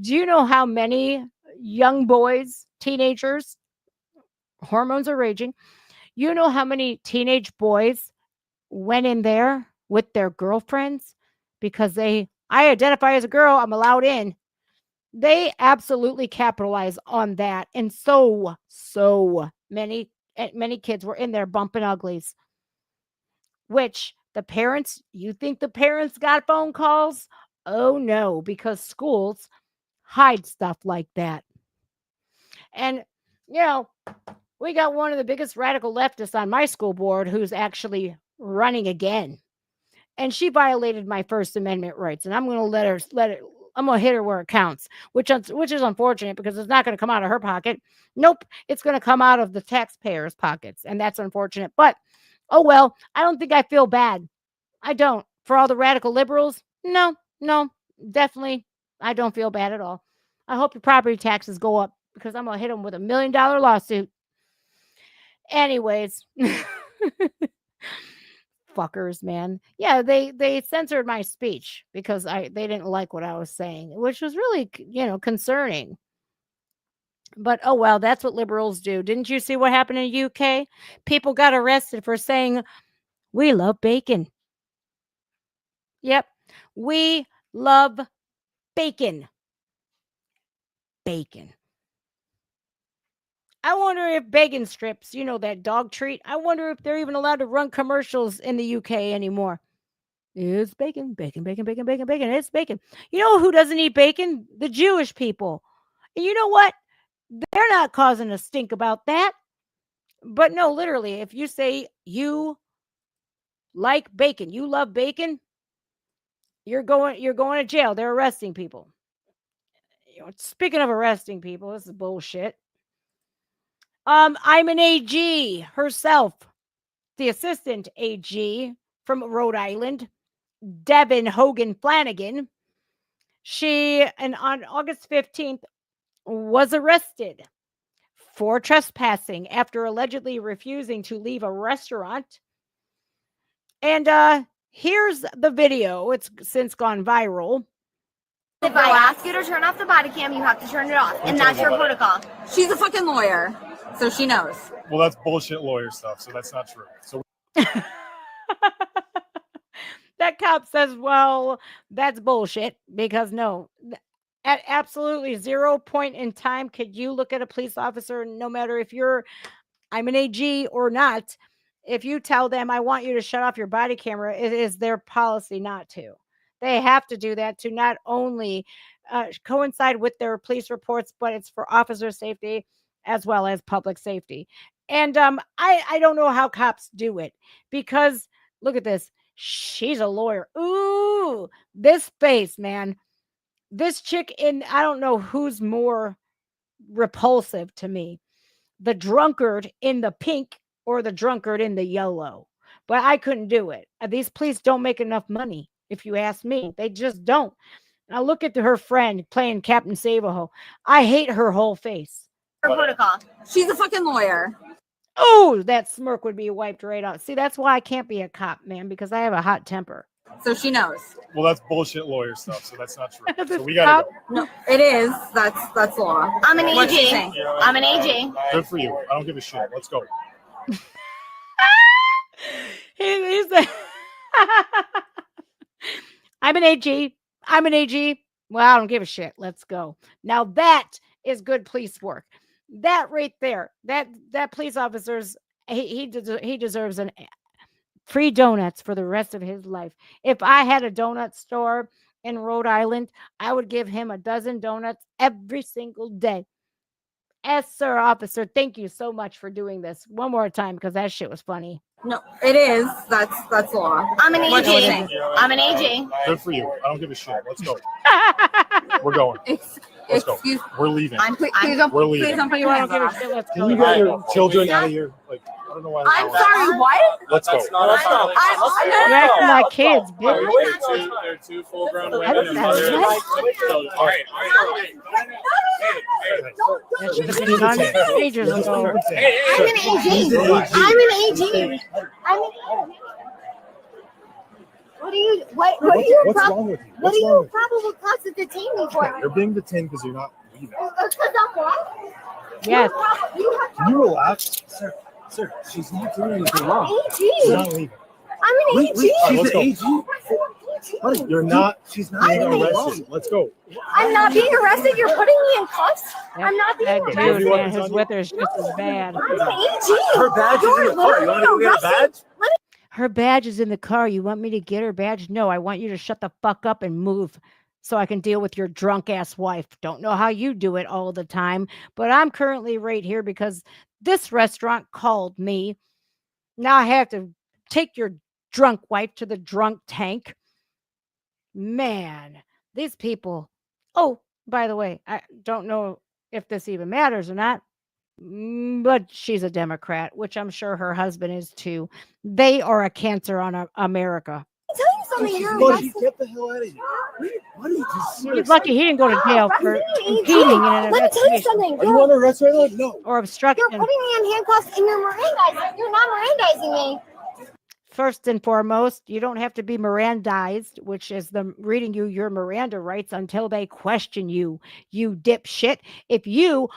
do you know how many young boys, teenagers, hormones are raging, you know how many teenage boys went in there with their girlfriends because I identify as a girl, I'm allowed in. They absolutely capitalize on that. And so many kids were in there bumping uglies, which the parents, you think the parents got phone calls? Oh no, because schools hide stuff like that. And, you know, we got one of the biggest radical leftists on my school board who's actually running again. And she violated my First Amendment rights. And I'm going to I'm going to hit her where it counts, which is unfortunate because it's not going to come out of her pocket. Nope. It's going to come out of the taxpayers' pockets. And that's unfortunate. But, oh, well, I don't think I feel bad. I don't. For all the radical liberals, no, definitely. I don't feel bad at all. I hope your property taxes go up because I'm going to hit them with $1 million lawsuit. Anyways, fuckers, man. Yeah, they censored my speech because they didn't like what I was saying, which was really, concerning. But oh well, that's what liberals do. Didn't you see what happened in the UK? People got arrested for saying, "We love bacon." Yep, we love bacon. Bacon. I wonder if bacon strips, that dog treat, I wonder if they're even allowed to run commercials in the UK anymore. It's bacon, bacon, bacon, bacon, bacon, bacon. It's bacon. You know who doesn't eat bacon? The Jewish people. And you know what? They're not causing a stink about that. But no, literally, if you say you like bacon, you love bacon, you're going to jail. They're arresting people. Speaking of arresting people, this is bullshit. I'm an AG herself, the assistant AG from Rhode Island, Devin Hogan Flanagan. She, and on August 15th, was arrested for trespassing after allegedly refusing to leave a restaurant. And here's the video. It's since gone viral. If I ask you to turn off the body cam, you have to turn it off. And that's your protocol. She's a fucking lawyer, so she knows. Well, that's bullshit lawyer stuff, so that's not true. So that cop says, well, that's bullshit because no, at absolutely 0 point in time could you look at a police officer, no matter if I'm an AG or not, if you tell them, I want you to shut off your body camera, it is their policy not to. They have to do that to not only coincide with their police reports, but it's for officer safety as well as public safety. And I don't know how cops do it because look at this. She's a lawyer. Ooh, this face, man. This chick I don't know who's more repulsive to me. The drunkard in the pink or the drunkard in the yellow. But I couldn't do it. These police don't make enough money. If you ask me, they just don't. Now look at her friend playing Captain Save-A-Ho. I hate her whole face. Her protocol. She's a fucking lawyer. Oh, that smirk would be wiped right out. See, that's why I can't be a cop, man, because I have a hot temper. So she knows. Well, that's bullshit lawyer stuff, so that's not true. So we gotta go. No, it is. That's law. I'm an AG. I'm an AG. Good for you. I don't give a shit. Let's go. He's I'm an AG. I'm an AG. Well, I don't give a shit. Let's go. Now that is good police work. That right there, that police officer's he deserves an free donuts for the rest of his life. If I had a donut store in Rhode Island, I would give him a dozen donuts every single day. Yes, sir, officer. Thank you so much for doing this one more time because that shit was funny. No, it is. That's law. I'm an AG. I'm an AG. Good for you. I don't give a shit. Let's go. We're going. Let's go. We're leaving. Please don't put your hands on us. Can you get your children out of here? Like, I don't know why. I'm sorry, what? Let's go. You're acting like kids, bitch. They're two full-grown women and mother. All right. That should have been done ages ago. I'm an AG. I'm an AG. What do you probable cause to detain me for? You're being detained because you're not leaving. Because I'm what? Yes. Can you relax? Sir, she's not doing anything wrong. AG. She's not leaving. I'm an AG. She's an AG. Honey, you're not. She's not being arrested. Let's go. I'm not being arrested. You're putting me in cuffs. I'm not being That arrested. dude, man, his wither is just as bad. I'm an AG. Her badge is in the car. You want to go get a badge? Her badge is in the car. You want me to get her badge? No, I want you to shut the fuck up and move so I can deal with your drunk ass wife. Don't know how you do it all the time, but I'm currently right here because this restaurant called me. Now I have to take your drunk wife to the drunk tank. Man, these people. Oh, by the way, I don't know if this even matters or not, but she's a Democrat, which I'm sure her husband is too. They are a cancer on America. I'll tell you something. You're Buddy, arrested. get the hell out of here. What are you just He's lucky he didn't go to jail for impeding in an Let me tell you investigation something. You want to arrest right now? No. or obstruction. You're putting me in handcuffs and you're Mirandizing. You're not Mirandizing me. First and foremost, you don't have to be Mirandized, which is them reading you your Miranda rights until they question you, you dipshit. If you,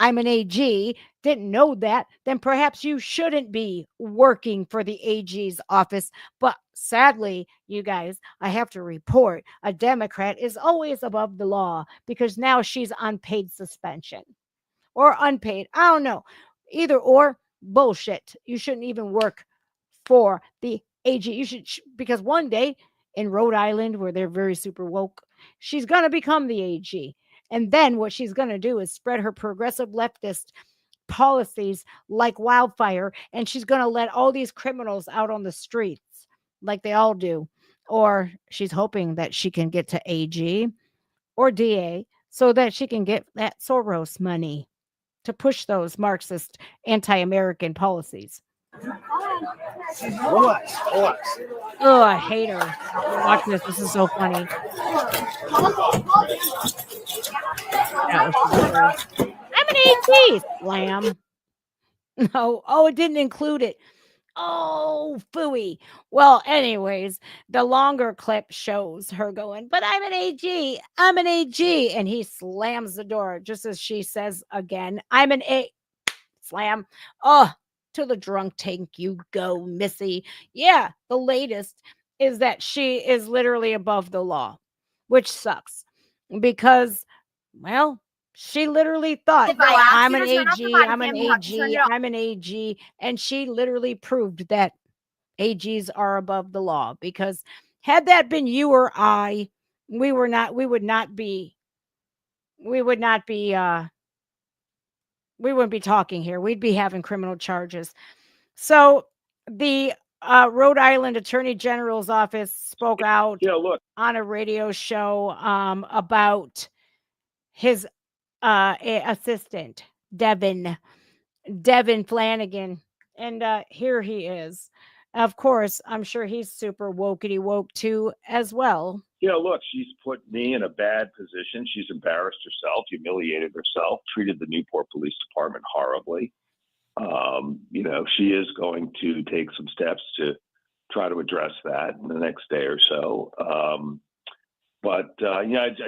I'm an AG, didn't know that, then perhaps you shouldn't be working for the AG's office. But sadly, you guys, I have to report a Democrat is always above the law because now she's on paid suspension or unpaid. I don't know. Either or, bullshit. You shouldn't even work for the AG. You should, because one day in Rhode Island, where they're very super woke, she's going to become the AG. And then what she's going to do is spread her progressive leftist policies like wildfire. And she's going to let all these criminals out on the streets like they all do. Or she's hoping that she can get to AG or DA so that she can get that Soros money to push those Marxist anti-American policies. Relax. Oh, I hate her. Watch this. This is so funny. I'm an AG. Slam. No. Oh, it didn't include it. Oh, phooey. Well, anyways, the longer clip shows her going, but I'm an AG. I'm an AG. And he slams the door just as she says again, I'm an A. Slam. Oh, to the drunk tank you go, Missy. Yeah, the latest is that she is literally above the law, which sucks because, well, she literally thought, I'm an AG, I'm an AG, I'm an AG, and she literally proved that AGs are above the law because had that been you or I, we wouldn't be talking here. We'd be having criminal charges. So the Rhode Island Attorney General's office spoke out on a radio show about his assistant, Devin Flanagan. And here he is. Of course, I'm sure he's super wokety woke too as well. Look, she's put me in a bad position. She's embarrassed herself, humiliated herself, treated the Newport Police Department horribly. She is going to take some steps to try to address that in the next day or so. I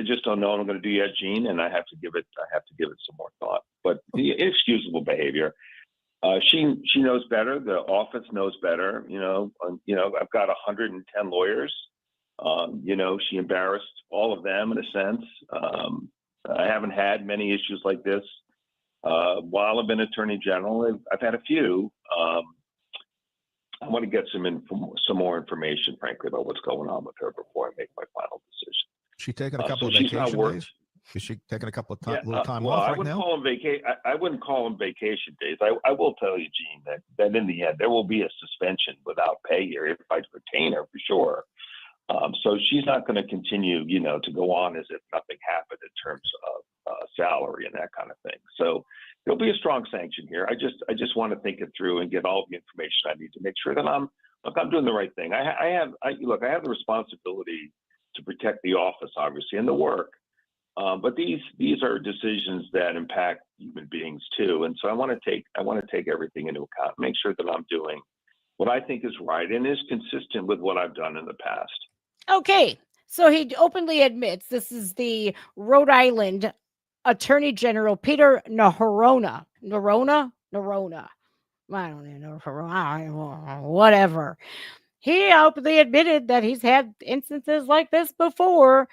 just don't know what I'm going to do yet, Gene, and I have to give it some more thought. But inexcusable behavior. She knows better. The office knows better. I've got 110 lawyers. She embarrassed all of them in a sense. I haven't had many issues like this while I've been Attorney General. I've had a few. I want to get some more information, frankly, about what's going on with her before I make my final decision. She taking a couple of vacation days? Is she taking a couple of little time off right now? I wouldn't call them vacation days. I will tell you, Gene, that in the end there will be a suspension without pay here if I retain her for sure. So she's not going to continue, to go on as if nothing happened in terms of salary and that kind of thing. So there'll be a strong sanction here. I just want to think it through and get all the information I need to make sure that I'm doing the right thing. I have the responsibility to protect the office, obviously, and the work. But these are decisions that impact human beings too, and so I want to take everything into account, make sure that I'm doing what I think is right and is consistent with what I've done in the past. Okay, so he openly admits this is the Rhode Island Attorney General Peter Narona. I don't even know. Whatever. He openly admitted that he's had instances like this before.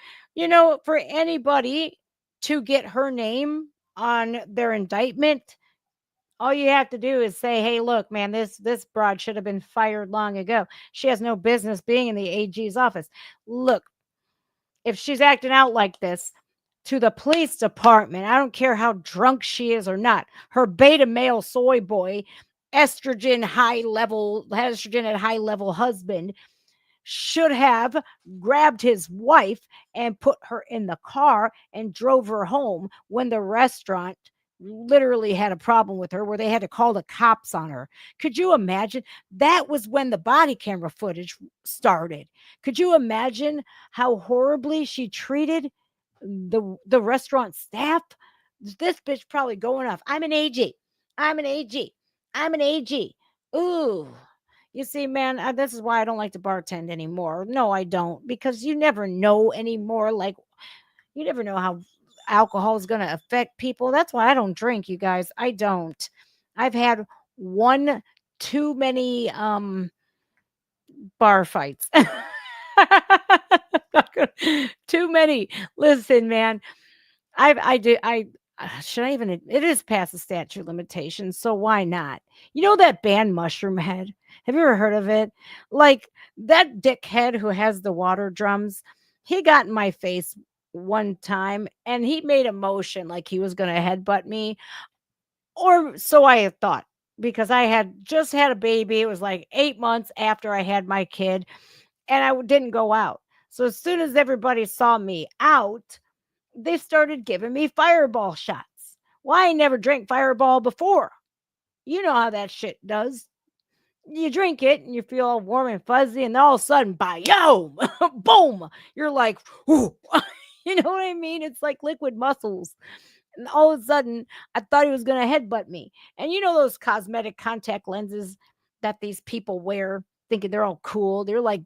For anybody to get her name on their indictment, all you have to do is say, hey, look, man, this broad should have been fired long ago. She has no business being in the AG's office. Look, if she's acting out like this to the police department, I don't care how drunk she is or not, her beta male soy boy, estrogen at high level husband should have grabbed his wife and put her in the car and drove her home when the restaurant literally had a problem with her where they had to call the cops on her. Could you imagine? That was when the body camera footage started. Could you imagine how horribly she treated the restaurant staff? This bitch probably going off. I'm an AG. Ooh. You see, man, this is why I don't like to bartend anymore. No, I don't, because you never know anymore. Like, you never know how alcohol is going to affect people. That's why I don't drink, you guys. I don't. I've had one too many bar fights. Too many. Listen, man. Should I even? It is past the statute of limitations, so why not? You know that band Mushroom Head? Have you ever heard of it? Like that dickhead who has the water drums. He got in my face one time, and he made a motion like he was going to headbutt me, or so I had thought, because I had just had a baby. It was like 8 months after I had my kid, and I didn't go out. So as soon as everybody saw me out, they started giving me fireball shots. Why I never drank fireball before? You know how that shit does. You drink it and you feel all warm and fuzzy, and then all of a sudden, yo, boom, you're like, ooh. You know what I mean? It's like liquid muscles. And all of a sudden, I thought he was going to headbutt me. And you know those cosmetic contact lenses that these people wear, thinking they're all cool. They're like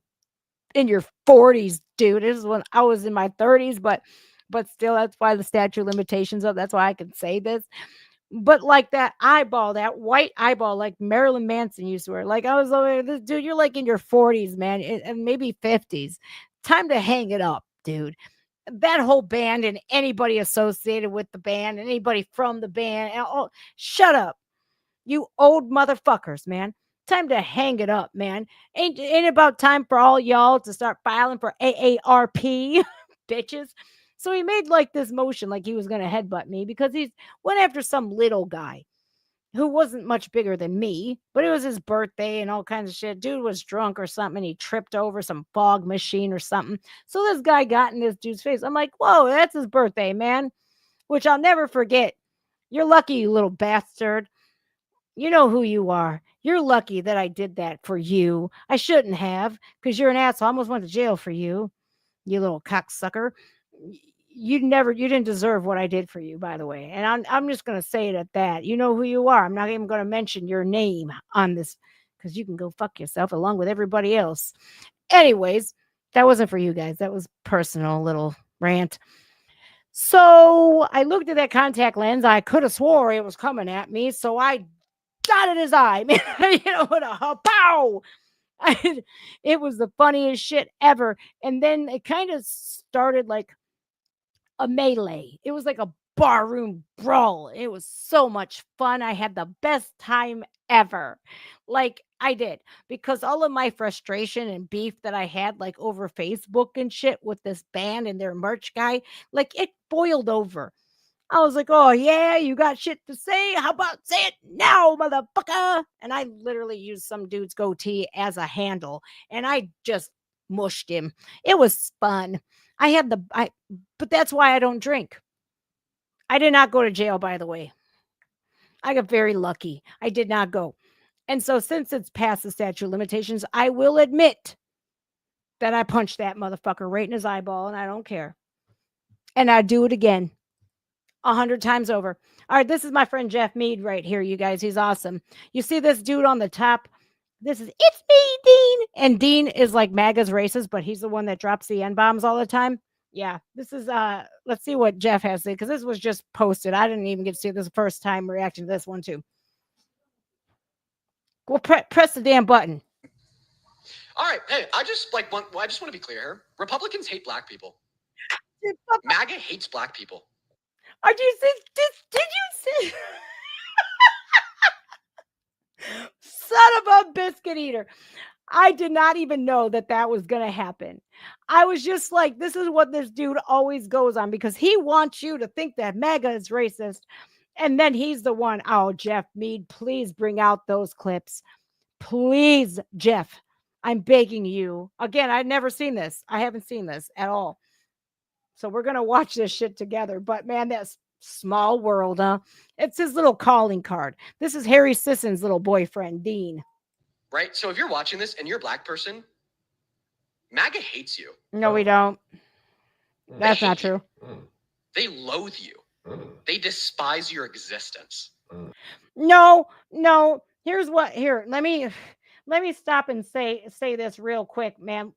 in your 40s, dude. This is when I was in my 30s, but still, that's why the statute of limitations up. That's why I can say this. But like that eyeball, that white eyeball, like Marilyn Manson used to wear. Like I was like, this dude, you're like in your 40s, man, and maybe 50s. Time to hang it up, dude. That whole band and anybody associated with the band, anybody from the band, shut up, you old motherfuckers, man. Time to hang it up, man. Ain't about time for all y'all to start filing for AARP, bitches. So he made like this motion like he was going to headbutt me because he went after some little guy who wasn't much bigger than me, but it was his birthday and all kinds of shit. Dude was drunk or something, and he tripped over some fog machine or something. So this guy got in this dude's face. I'm like, whoa, that's his birthday, man, which I'll never forget. You're lucky, you little bastard. You know who you are. You're lucky that I did that for you. I shouldn't have, because you're an asshole. I almost went to jail for you, you little cocksucker. You didn't deserve what I did for you, by the way. And I'm just going to say it at that. You know who you are. I'm not even going to mention your name on this, because you can go fuck yourself along with everybody else. Anyways, that wasn't for you guys. That was personal little rant. So I looked at that contact lens. I could have swore it was coming at me. So I dotted his eye, man. With a pow. It was the funniest shit ever. And then it kind of started like a melee. It was like a barroom brawl. It was so much fun. I had the best time ever. Like I did, because all of my frustration and beef that I had like over Facebook and shit with this band and their merch guy, like it boiled over. I was like, oh yeah, you got shit to say? How about say it now, motherfucker? And I literally used some dude's goatee as a handle, and I just mushed him. It was fun. But that's why I don't drink. I did not go to jail, by the way. I got very lucky. I did not go. And so since it's past the statute of limitations, I will admit that I punched that motherfucker right in his eyeball, and I don't care. And I'd do it again 100 times over. All right, this is my friend Jeff Mead right here, you guys. He's awesome. You see this dude on the top? This is, it's me, Dean. And Dean is like MAGA's racist, but he's the one that drops the N-bombs all the time. Yeah, this is, let's see what Jeff has to say, because this was just posted. I didn't even get to see this first time reacting to this one, too. Well, press the damn button. All right, hey, I just want to be clear here. Republicans hate black people. MAGA hates black people. Did you see? Son of a biscuit eater. I did not even know that was going to happen. I was just like, this is what this dude always goes on, because he wants you to think that MAGA is racist. And then he's the one. Oh, Jeff Mead, please bring out those clips. Please, Jeff, I'm begging you. Again, I've never seen this. I haven't seen this at all. So we're going to watch this shit together. But man, that's small world, huh? It's his little calling card. This is Harry Sisson's little boyfriend, Dean. Right? So if you're watching this and you're a black person, MAGA hates you. No, we don't. That's not true. They loathe you. They despise your existence. No. Here's what, let me stop and say this real quick, man.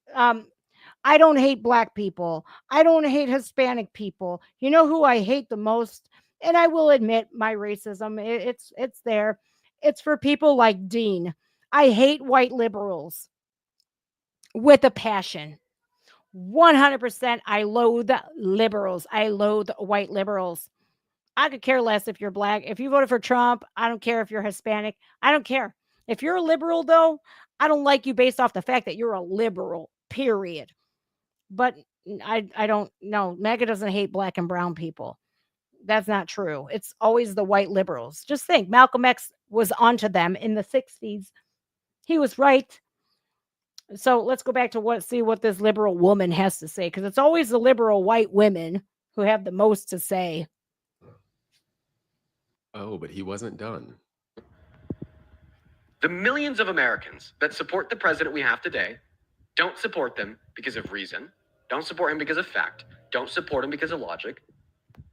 I don't hate black people. I don't hate Hispanic people. You know who I hate the most? And I will admit my racism. It's there. It's for people like Dean. I hate white liberals with a passion. 100%. I loathe liberals. I loathe white liberals. I could care less if you're black. If you voted for Trump, I don't care if you're Hispanic. I don't care. If you're a liberal, though, I don't like you based off the fact that you're a liberal, period. But I don't know. MAGA doesn't hate black and brown people. That's not true. It's always the white liberals. Just think, Malcolm X was onto them in the 60s. He was right. So let's go back to see what this liberal woman has to say, because it's always the liberal white women who have the most to say. Oh, but he wasn't done. The millions of Americans that support the president we have today don't support them because of reason, don't support him because of fact, don't support him because of logic.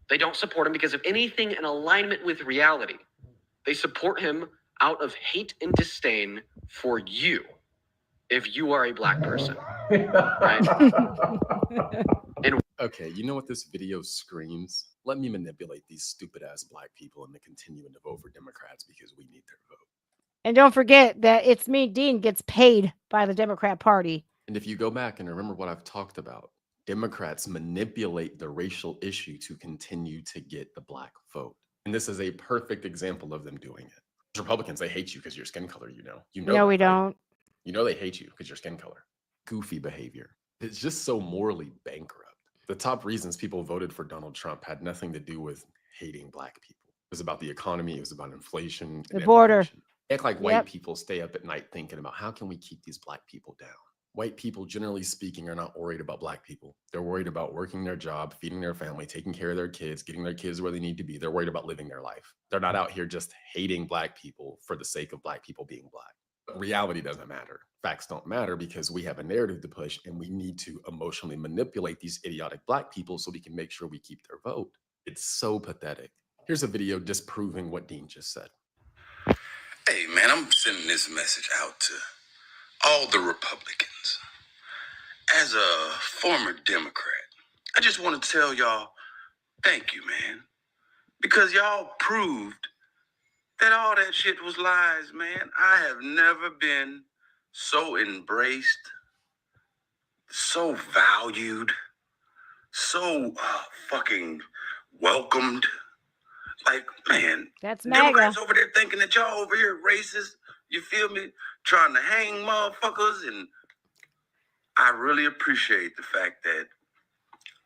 They don't support him because of anything in alignment with reality. They support him out of hate and disdain for you, if you are a black person. Right? Okay, you know what this video screams? Let me manipulate these stupid ass black people into continuing to vote for Democrats because we need their vote. And don't forget that It's Me, Dean, gets paid by the Democrat Party. And if you go back and remember what I've talked about, Democrats manipulate the racial issue to continue to get the black vote. And this is a perfect example of them doing it. Republicans, they hate you because your skin color, you know. No, we don't. You know they hate you because your skin color. Goofy behavior. It's just so morally bankrupt. The top reasons people voted for Donald Trump had nothing to do with hating black people. It was about the economy. It was about inflation. The border. Act like white people stay up at night thinking about how can we keep these black people down. White people, generally speaking, are not worried about black people. They're worried about working their job, feeding their family, taking care of their kids, getting their kids where they need to be. They're worried about living their life. They're not out here just hating black people for the sake of black people being black. But reality doesn't matter. Facts don't matter because we have a narrative to push and we need to emotionally manipulate these idiotic black people so we can make sure we keep their vote. It's so pathetic. Here's a video disproving what Dean just said. Hey, man, I'm sending this message out to all the Republicans. As a former Democrat, I just want to tell y'all, thank you, man. Because y'all proved that all that shit was lies, man. I have never been so embraced, so valued, so fucking welcomed. Like, man, that's MAGA. Democrats over there thinking that y'all over here racist, you feel me? Trying to hang motherfuckers. And I really appreciate the fact that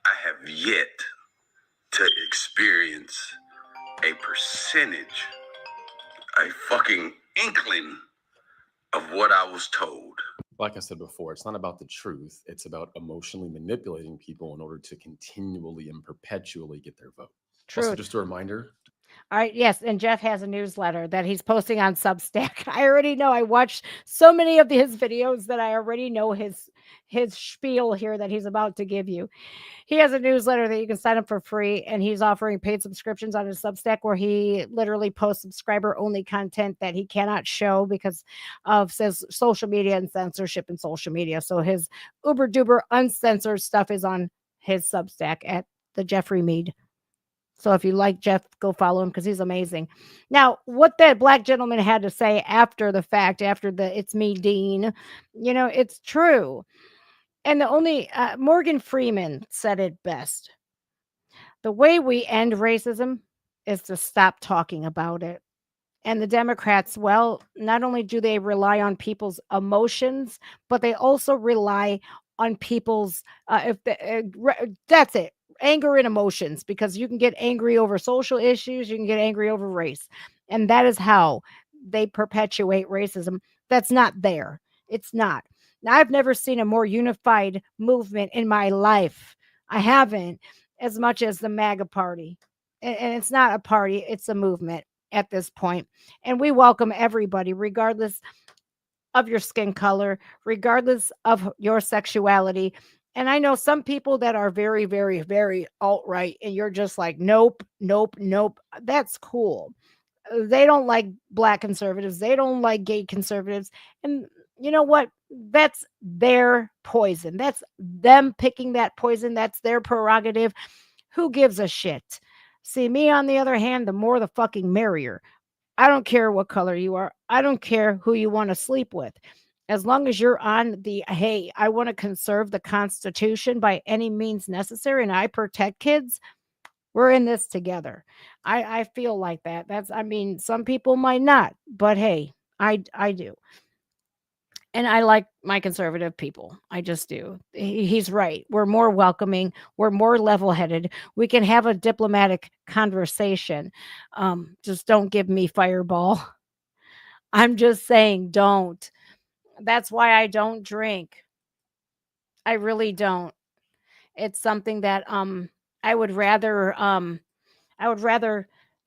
I have yet to experience a percentage, a fucking inkling of what I was told. like I said before, it's not about the truth. It's about emotionally manipulating people in order to continually and perpetually get their vote. True. Also, just a reminder. All right. Yes. And Jeff has a newsletter that he's posting on Substack. I already know. I watched so many of his videos that I already know his spiel here that he's about to give you. He has a newsletter that you can sign up for free, and he's offering paid subscriptions on his Substack where he literally posts subscriber only content that he cannot show because of says social media and censorship in social media. So his uber duper uncensored stuff is on his Substack at the Jeffrey Mead. So if you like Jeff, go follow him because he's amazing. Now, what that black gentleman had to say after the fact, after the "it's me, Dean," it's true. And the only Morgan Freeman said it best. The way we end racism is to stop talking about it. And the Democrats, well, not only do they rely on people's emotions, but they also rely on people's that's it. Anger and emotions, because you can get angry over social issues, you can get angry over race. And that is how they perpetuate racism. That's not there. It's not. Now, I've never seen a more unified movement in my life. I haven't, as much as the MAGA party. And it's not a party, it's a movement at this point. And we welcome everybody, regardless of your skin color, regardless of your sexuality. And I know some people that are very, very, very alt-right, and you're just like, nope, nope, nope. That's cool. They don't like black conservatives. They don't like gay conservatives. And you know what? That's their poison. That's them picking that poison. That's their prerogative. Who gives a shit? See, me, on the other hand, the more the fucking merrier. I don't care what color you are. I don't care who you want to sleep with. As long as you're on the, hey, I want to conserve the Constitution by any means necessary and I protect kids, we're in this together. I feel like that. Some people might not, but hey, I do. And I like my conservative people. I just do. He's right. We're more welcoming. We're more level-headed. We can have a diplomatic conversation. Just don't give me Fireball. I'm just saying, don't. That's why I don't drink. I really don't. It's something that I would rather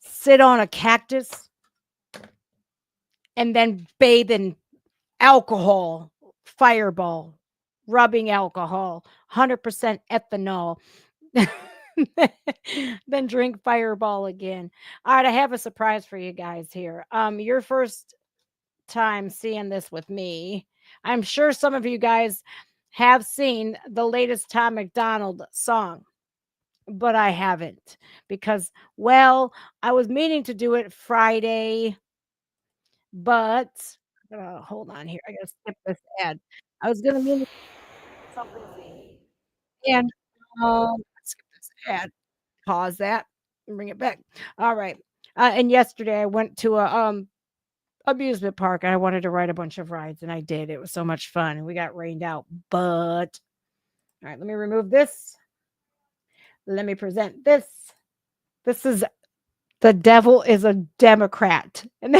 sit on a cactus and then bathe in alcohol, Fireball, rubbing alcohol, 100% ethanol, then drink Fireball again. All right, I have a surprise for you guys here. Your first time seeing this with me. I'm sure some of you guys have seen the latest Tom MacDonald song, but I haven't because, well, I was meaning to do it Friday, but hold on here. I gotta skip this ad. I was gonna mean so busy. And let's skip this ad. Pause that and bring it back. All right. And yesterday I went to a amusement park and I wanted to ride a bunch of rides and I did. It was so much fun and we got rained out. But all right, let me remove this. Let me present this. This is The Devil is a Democrat. And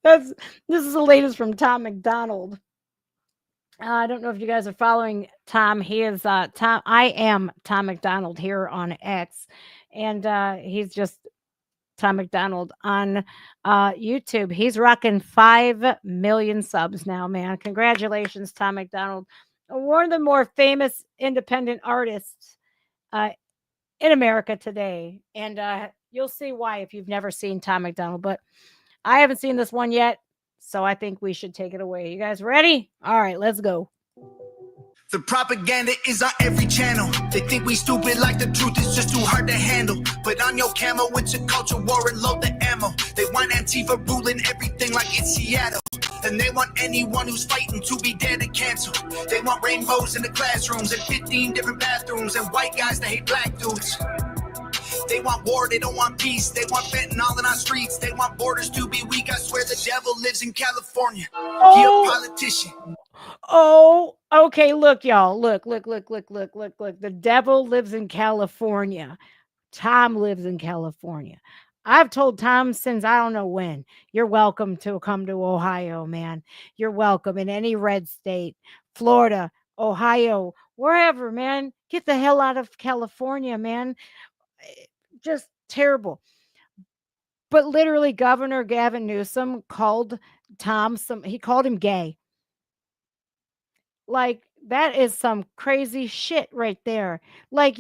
this is the latest from Tom MacDonald. I don't know if you guys are following Tom. He is Tom. I am Tom MacDonald here on X, and he's just Tom MacDonald on YouTube. He's rocking 5 million subs now, man. Congratulations, Tom MacDonald. One of the more famous independent artists in America today. And you'll see why if you've never seen Tom MacDonald. But I haven't seen this one yet, so I think we should take it away. You guys ready? All right, let's go. The propaganda is on every channel. They think we stupid like the truth is just too hard to handle. Put on your camo, it's a culture war and load the ammo. They want Antifa ruling everything like it's Seattle. And they want anyone who's fighting to be dead and cancel. They want rainbows in the classrooms and 15 different bathrooms and white guys that hate black dudes. They want war, they don't want peace. They want fentanyl in our streets. They want borders to be weak. I swear the devil lives in California. He a politician. Oh, okay. Look, y'all. Look. The devil lives in California. Tom lives in California. I've told Tom since I don't know when, you're welcome to come to Ohio, man. You're welcome in any red state, Florida, Ohio, wherever, man. Get the hell out of California, man. Just terrible. But literally, Governor Gavin Newsom called Tom he called him gay. Like, that is some crazy shit right there. Like,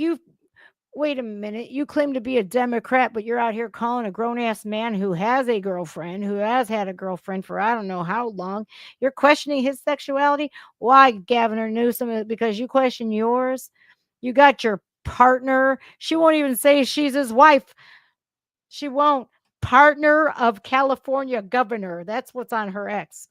wait a minute, you claim to be a Democrat, but you're out here calling a grown-ass man who has a girlfriend, who has had a girlfriend for I don't know how long. You're questioning his sexuality? Why, Governor Newsom? Because you question yours? You got your partner. She won't even say she's his wife. She won't. Partner of California governor. That's what's on her ex.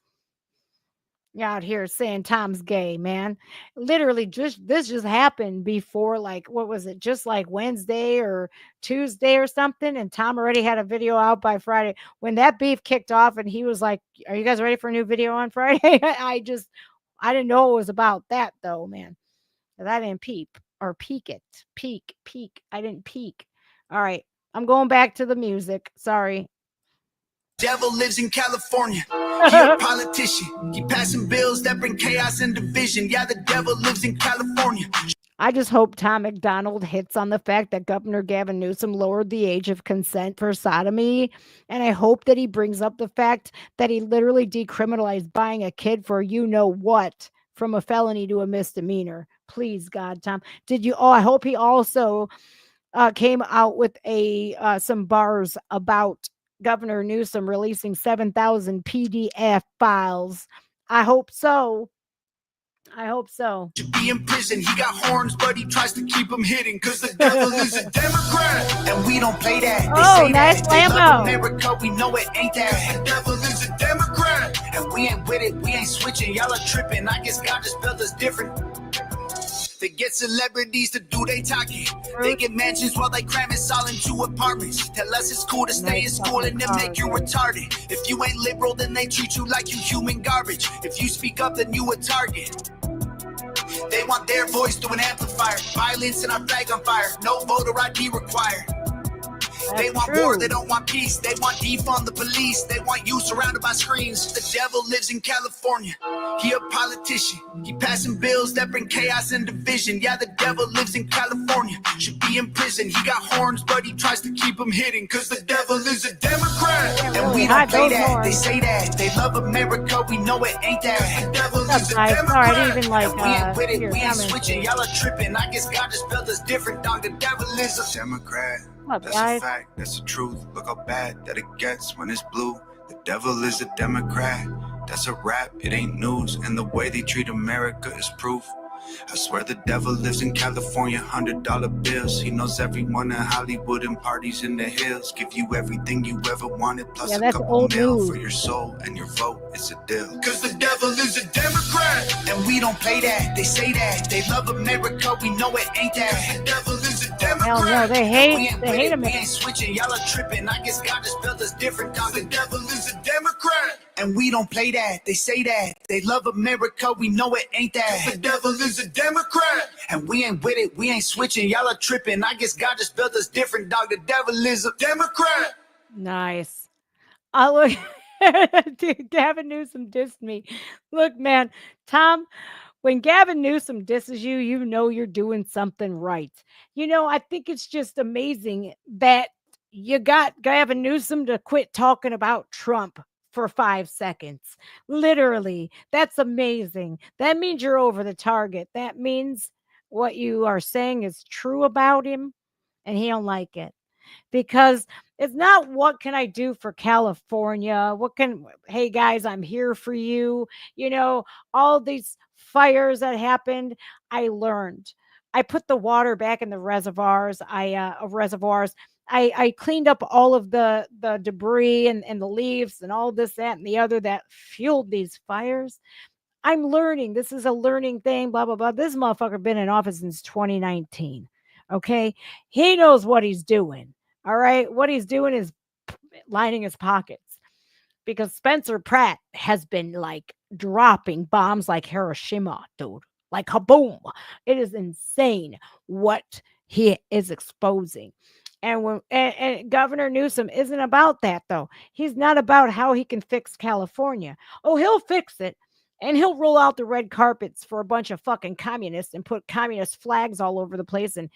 Out here saying Tom's gay, man. Literally, this just happened before, like, what was it? Just like Wednesday or Tuesday or something. And Tom already had a video out by Friday. When that beef kicked off, and he was like, "Are you guys ready for a new video on Friday?" I didn't know it was about that though, man. 'Cause I didn't peek. I didn't peek. All right, I'm going back to the music. Sorry. Devil lives in California. He a politician. He passing bills that bring chaos and division. Yeah, the devil lives in California. I just hope Tom MacDonald hits on the fact that Governor Gavin Newsom lowered the age of consent for sodomy. And I hope that he brings up the fact that he literally decriminalized buying a kid for you know what, from a felony to a misdemeanor. Please, God, Tom. I hope he also came out with some bars about Governor Newsom releasing 7,000 PDF files. I hope so. Should be in prison. He got horns, but he tries to keep them hidden. Cause the devil is a Democrat. And we don't play that. They say nice that. They Lambo. love America. We know it ain't that. The devil is a Democrat. And we ain't with it. We ain't switching. Y'all are tripping. I guess God just built us different. They get celebrities to do they talking. They get mansions while they cram us all into apartments. Tell us it's cool to stay in school and then make you retarded. If you ain't liberal, then they treat you like you human garbage. If you speak up, then you a target. They want their voice through an amplifier. Violence and our flag on fire. No voter ID required. They want war, they don't want peace. They want defund the police. They want you surrounded by screens. The devil lives in California. He a politician. He passing bills that bring chaos and division. Yeah, the devil lives in California. Should be in prison. He got horns, but he tries to keep them hidden. Cause the devil is a Democrat. And we don't play that. They say that. They love America. We know it ain't that. The devil is a Democrat. And we ain't with it. We ain't switching. Y'all are tripping. I guess God just built us different, dog. The devil is a Democrat. That's a fact, that's the truth. Look how bad that it gets when it's blue. The devil is a Democrat. That's a rap, it ain't news. And the way they treat America is proof. I swear the devil lives in California, $100 bills. He knows everyone in Hollywood and parties in the hills. Give you everything you ever wanted, plus a couple mil for your soul and your vote. It's a deal. Cause the devil is a Democrat. And we don't play that. They say that. They love America. We know it ain't that. The devil is a Democrat. Hell no, they hate America. We ain't switching. Y'all are tripping. I guess God just built us different. Cause the devil is a Democrat. And we don't play that. They say that. They love America. We know it ain't that. The devil is a Democrat. And we ain't with it. We ain't switching. Y'all are tripping. I guess God just built us different, dog. The devil is a Democrat. Nice. Look, dude, Gavin Newsom dissed me. Look, man, Tom, when Gavin Newsom disses you, you know you're doing something right. You know, I think it's just amazing that you got Gavin Newsom to quit talking about Trump for 5 seconds. Literally, that's amazing. That means you're over the target. That means what you are saying is true about him, and he don't like it. Because it's not what can I do for California? Hey guys, I'm here for you. You know, all these fires that happened, I learned. I put the water back in the reservoirs. I cleaned up all of the debris and the leaves and all this, that, and the other that fueled these fires. I'm learning. This is a learning thing, blah, blah, blah. This motherfucker been in office since 2019. Okay. He knows what he's doing. All right. What he's doing is lining his pockets, because Spencer Pratt has been like dropping bombs like Hiroshima, dude. Like kaboom. It is insane what he is exposing. And Governor Newsom isn't about that, though. He's not about how he can fix California. Oh, he'll fix it. And he'll roll out the red carpets for a bunch of fucking communists and put communist flags all over the place and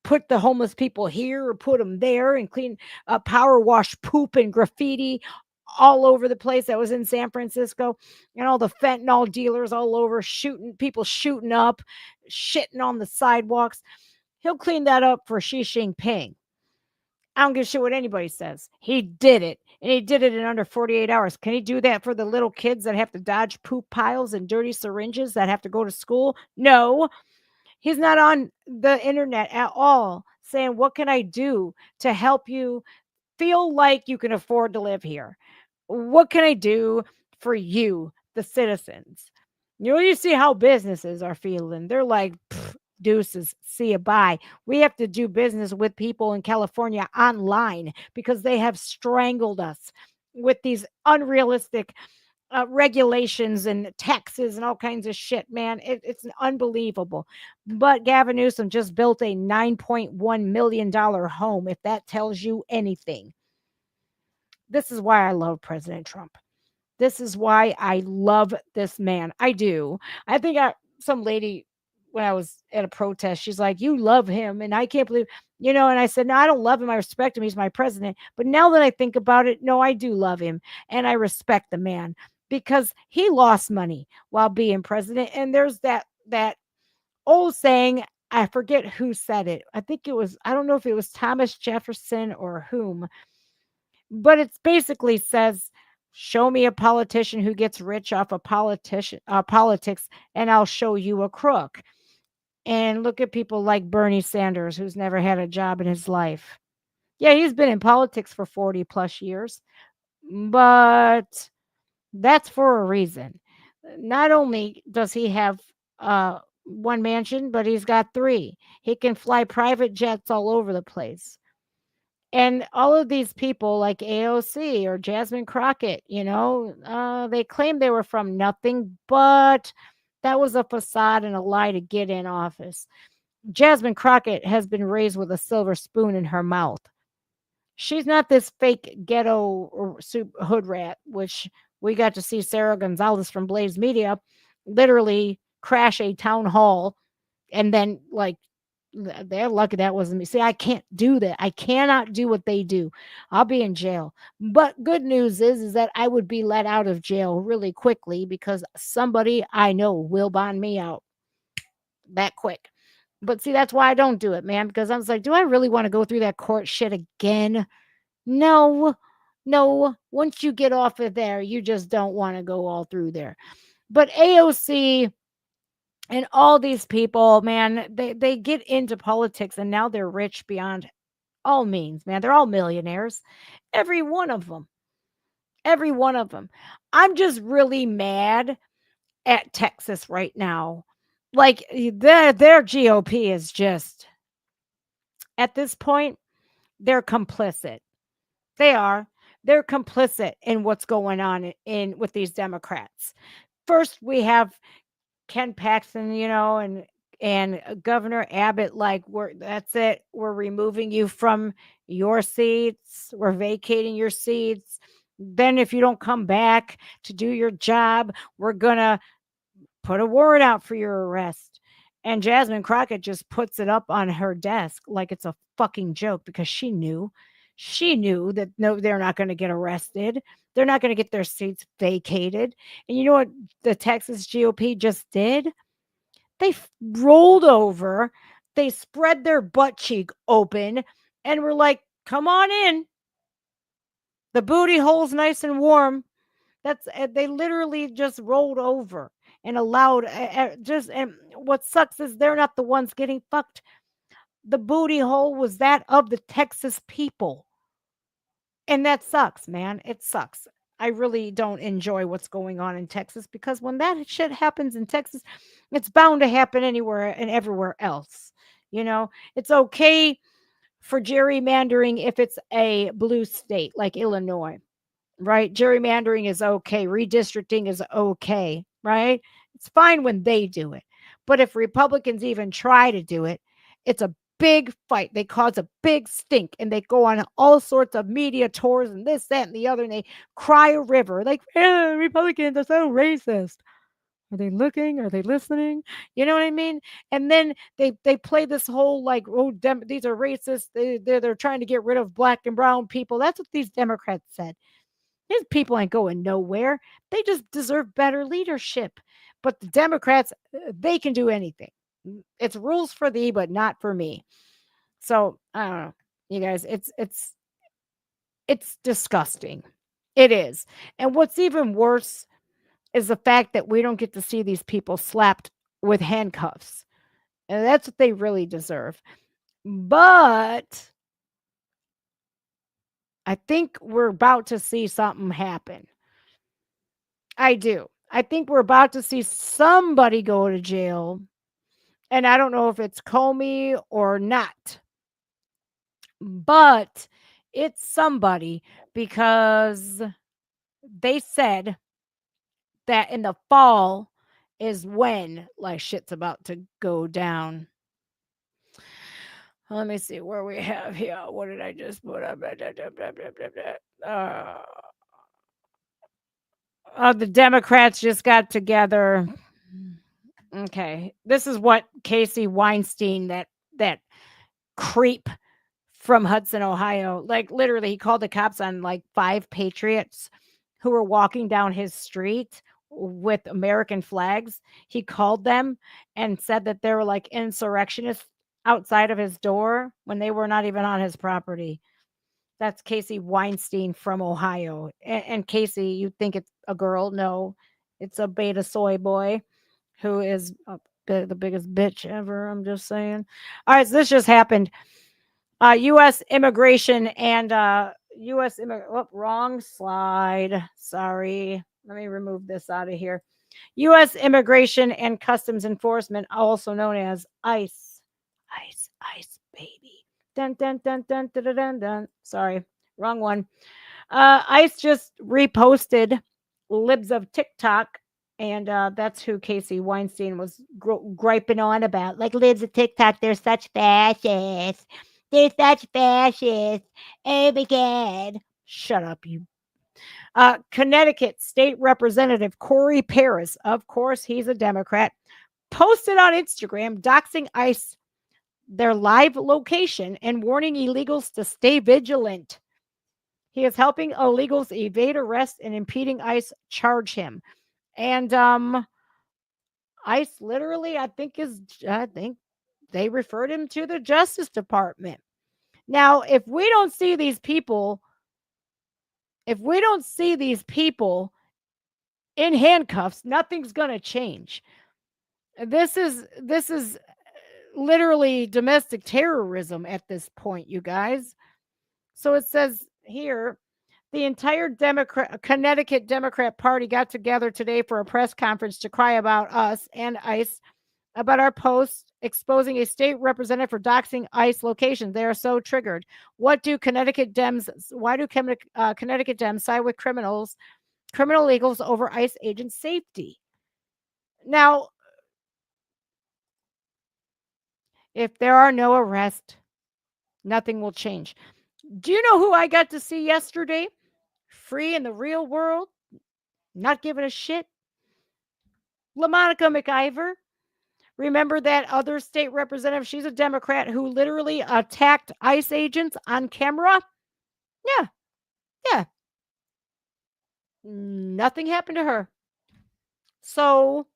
put the homeless people here or put them there and clean power wash poop and graffiti all over the place. That was in San Francisco, and all the fentanyl dealers all over shooting up, shitting on the sidewalks. He'll clean that up for Xi Jinping. I don't give a shit what anybody says. He did it. And he did it in under 48 hours. Can he do that for the little kids that have to dodge poop piles and dirty syringes that have to go to school? No. He's not on the internet at all saying, what can I do to help you feel like you can afford to live here? What can I do for you, the citizens? You see how businesses are feeling. They're like, deuces, see you, bye. We have to do business with people in California online because they have strangled us with these unrealistic regulations and taxes and all kinds of shit, man. It's unbelievable. But Gavin Newsom just built a $9.1 million home, if that tells you anything. This is why I love President Trump. This is why I love this man. I do. I think some lady, when I was at a protest, she's like, you love him. And I can't believe, and I said, no, I don't love him. I respect him. He's my president. But now that I think about it, no, I do love him. And I respect the man because he lost money while being president. And there's that old saying, I forget who said it. I don't know if it was Thomas Jefferson or whom, but it basically says, show me a politician who gets rich off of politics, and I'll show you a crook. And look at people like Bernie Sanders, who's never had a job in his life. Yeah, he's been in politics for 40 plus years, but that's for a reason. Not only does he have one mansion, but he's got 3. He can fly private jets all over the place. And all of these people like AOC or Jasmine Crockett, they claim they were from nothing, but that was a facade and a lie to get in office. Jasmine Crockett has been raised with a silver spoon in her mouth. She's not this fake ghetto or hood rat, which we got to see Sarah Gonzalez from Blaze Media literally crash a town hall and then they're lucky that wasn't me. See, I can't do that. I cannot do what they do. I'll be in jail. But good news is that I would be let out of jail really quickly because somebody I know will bond me out that quick. But see, that's why I don't do it, man, because I was like, do I really want to go through that court shit again? No. Once you get off of there, you just don't want to go all through there. But AOC and all these people, man, they get into politics and now they're rich beyond all means, man. They're all millionaires. Every one of them. I'm just really mad at Texas right now. Like their GOP is just, at this point, they're complicit. They are. They're complicit in what's going on with these Democrats. First, we have Ken Paxton, and Governor Abbott, that's it. We're removing you from your seats. We're vacating your seats. Then if you don't come back to do your job, we're going to put a warrant out for your arrest. And Jasmine Crockett just puts it up on her desk like it's a fucking joke because she knew that no, they're not going to get arrested. They're not going to get their seats vacated. And you know what the Texas GOP just did? They rolled over, they spread their butt cheek open, and were like, come on in. The booty hole's nice and warm. They literally just rolled over and allowed and what sucks is they're not the ones getting fucked. The booty hole was that of the Texas people. And that sucks, man. It sucks. I really don't enjoy what's going on in Texas because when that shit happens in Texas, it's bound to happen anywhere and everywhere else. It's okay for gerrymandering if it's a blue state like Illinois, right? Gerrymandering is okay. Redistricting is okay, right? It's fine when they do it. But if Republicans even try to do it, it's a big fight. They cause a big stink, and they go on all sorts of media tours and this, that, and the other, and they cry a river like, Republicans are so racist. Are they looking? Are they listening? You know what I mean? And then they play this whole like, oh, these are racist. They're trying to get rid of black and brown people. That's what these Democrats said. These people ain't going nowhere. They just deserve better leadership. But the Democrats, they can do anything. It's rules for thee, but not for me. So I don't know, you guys. It's disgusting. It is. And what's even worse is the fact that we don't get to see these people slapped with handcuffs. And that's what they really deserve. But I think we're about to see something happen. I do. I think we're about to see somebody go to jail. And I don't know if it's Comey or not. But it's somebody, because they said that in the fall is when like shit's about to go down. Let me see where we have here. What did I just put up? The Democrats just got together. Okay. This is what Casey Weinstein, that creep from Hudson, Ohio, like literally he called the cops on like 5 patriots who were walking down his street with American flags. He called them and said that they were like insurrectionists outside of his door when they were not even on his property. That's Casey Weinstein from Ohio. And Casey, you think it's a girl? No, it's a beta soy boy who is the biggest bitch ever. I'm just saying. All right, so this just happened. U.S. immigration and wrong slide. Sorry. Let me remove this out of here. U.S. Immigration and Customs Enforcement, also known as ICE. ICE, baby. Dun, dun, dun, dun, dun, dun, dun, dun. Sorry, wrong one. ICE just reposted libs of TikTok, and that's who Casey Weinstein was griping on about. Like, libs of TikTok, they're such fascists. They're such fascists. Oh my God. Shut up, you. Connecticut State Representative Corey Paris, of course, he's a Democrat, posted on Instagram doxing ICE their live location and warning illegals to stay vigilant. He is helping illegals evade arrest and impeding ICE charge him. And ICE literally, I think they referred him to the Justice Department. Now, if we don't see these people in handcuffs, nothing's going to change. This is literally domestic terrorism at this point, you guys. So it says here, the entire Connecticut Democrat Party got together today for a press conference to cry about us and ICE about our post exposing a state representative for doxing ICE locations. They are so triggered. Why do Connecticut Dems side with criminal illegals over ICE agent safety? Now, if there are no arrests, nothing will change. Do you know who I got to see yesterday? Free in the real world, not giving a shit? LaMonica McIver. Remember that other state representative? She's a Democrat who literally attacked ICE agents on camera. Yeah. Nothing happened to her. So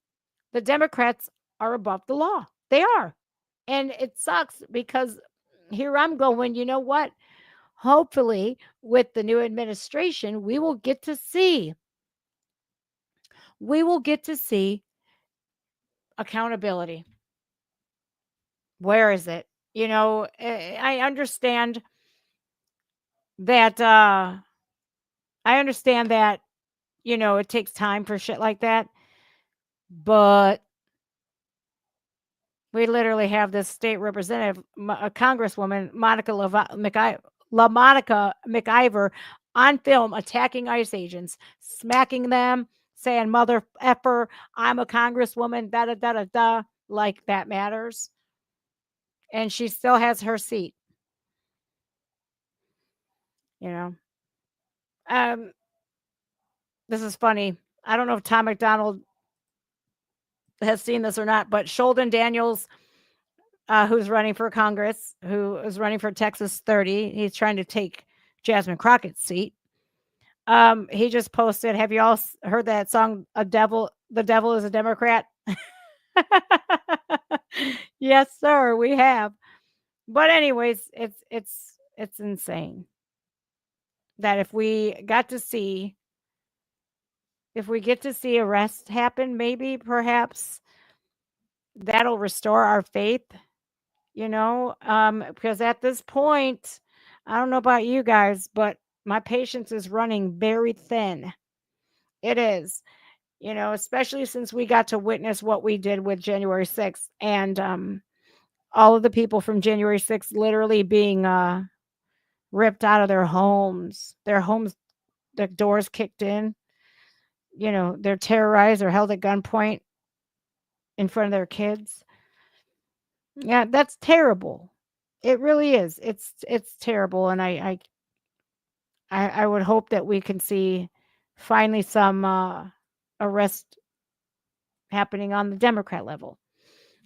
the Democrats are above the law. They are. And it sucks because here I'm going, you know what? Hopefully, with the new administration, we will get to see accountability. Where is it? You know, I understand that you know, it takes time for shit like that, but we literally have this state representative, a congresswoman, LaMonica McIver, on film attacking ICE agents, smacking them, saying mother effer, I'm a congresswoman, da da da da da, like that matters. and she still has her seat. You know, this is funny. I don't know if Tom MacDonald has seen this or not, but Sheldon Daniels, who's running for Congress, who is running for Texas 30, he's trying to take Jasmine Crockett's seat. He just posted, have you all heard that song, The Devil is a Democrat? Yes, sir, we have. But anyways, it's insane that if we get to see arrests happen, maybe perhaps that'll restore our faith, because at this point, I don't know about you guys, but my patience is running very thin. It is, especially since we got to witness what we did with January 6th and all of the people from January 6th literally being ripped out of their homes, their doors kicked in, they're terrorized or held at gunpoint in front of their kids. Yeah, that's terrible. It really is. It's terrible, and I would hope that we can see finally some arrest happening on the Democrat level.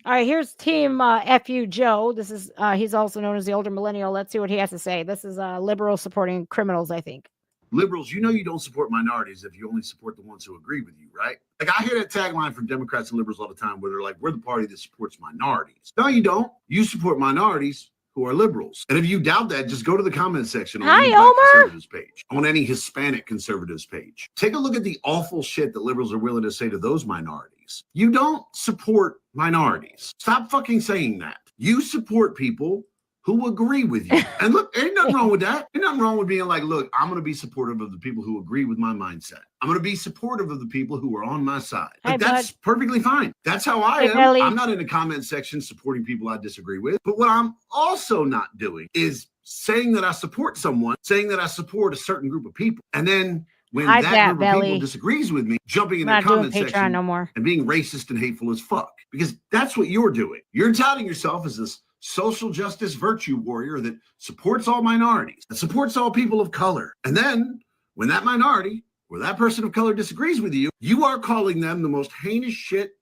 All right, here's Team FU Joe. This is he's also known as the older millennial. Let's see what he has to say. This is liberal supporting criminals, I think. Liberals, you know you don't support minorities if you only support the ones who agree with you, right? Like I hear that tagline from Democrats and liberals all the time where they're like, we're the party that supports minorities. No, you don't. You support minorities who are liberals. And if you doubt that, just go to the comment section on any Black conservatives page, on any Hispanic conservatives page. Take a look at the awful shit that liberals are willing to say to those minorities. You don't support minorities. Stop fucking saying that. You support people who agree with you. And look, ain't nothing wrong with that. Ain't nothing wrong with being like, look, I'm going to be supportive of the people who agree with my mindset. I'm going to be supportive of the people who are on my side. Like, that's perfectly fine. That's how I am. Billy. I'm not in the comment section supporting people I disagree with. But what I'm also not doing is saying that I support someone, saying that I support a certain group of people. And then when that group of people disagrees with me, jumping in the comment section and being racist and hateful as fuck. Because that's what you're doing. You're touting yourself as this social justice virtue warrior that supports all minorities, that supports all people of color. And then when that minority or that person of color disagrees with you, you are calling them the most heinous shit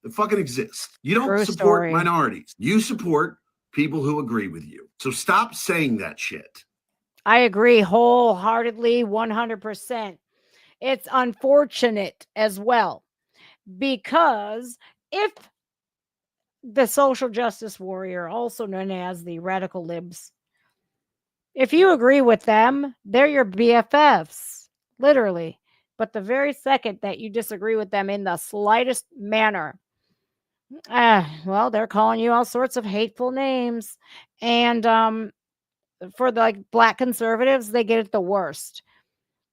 that fucking exists. You don't support minorities. You support people who agree with you. So stop saying that shit. I agree wholeheartedly, 100%. It's unfortunate as well, because if the social justice warrior, also known as the radical libs, if you agree with them, they're your BFFs, literally. But the very second that you disagree with them in the slightest manner, well, they're calling you all sorts of hateful names. And for the Black conservatives, they get it the worst.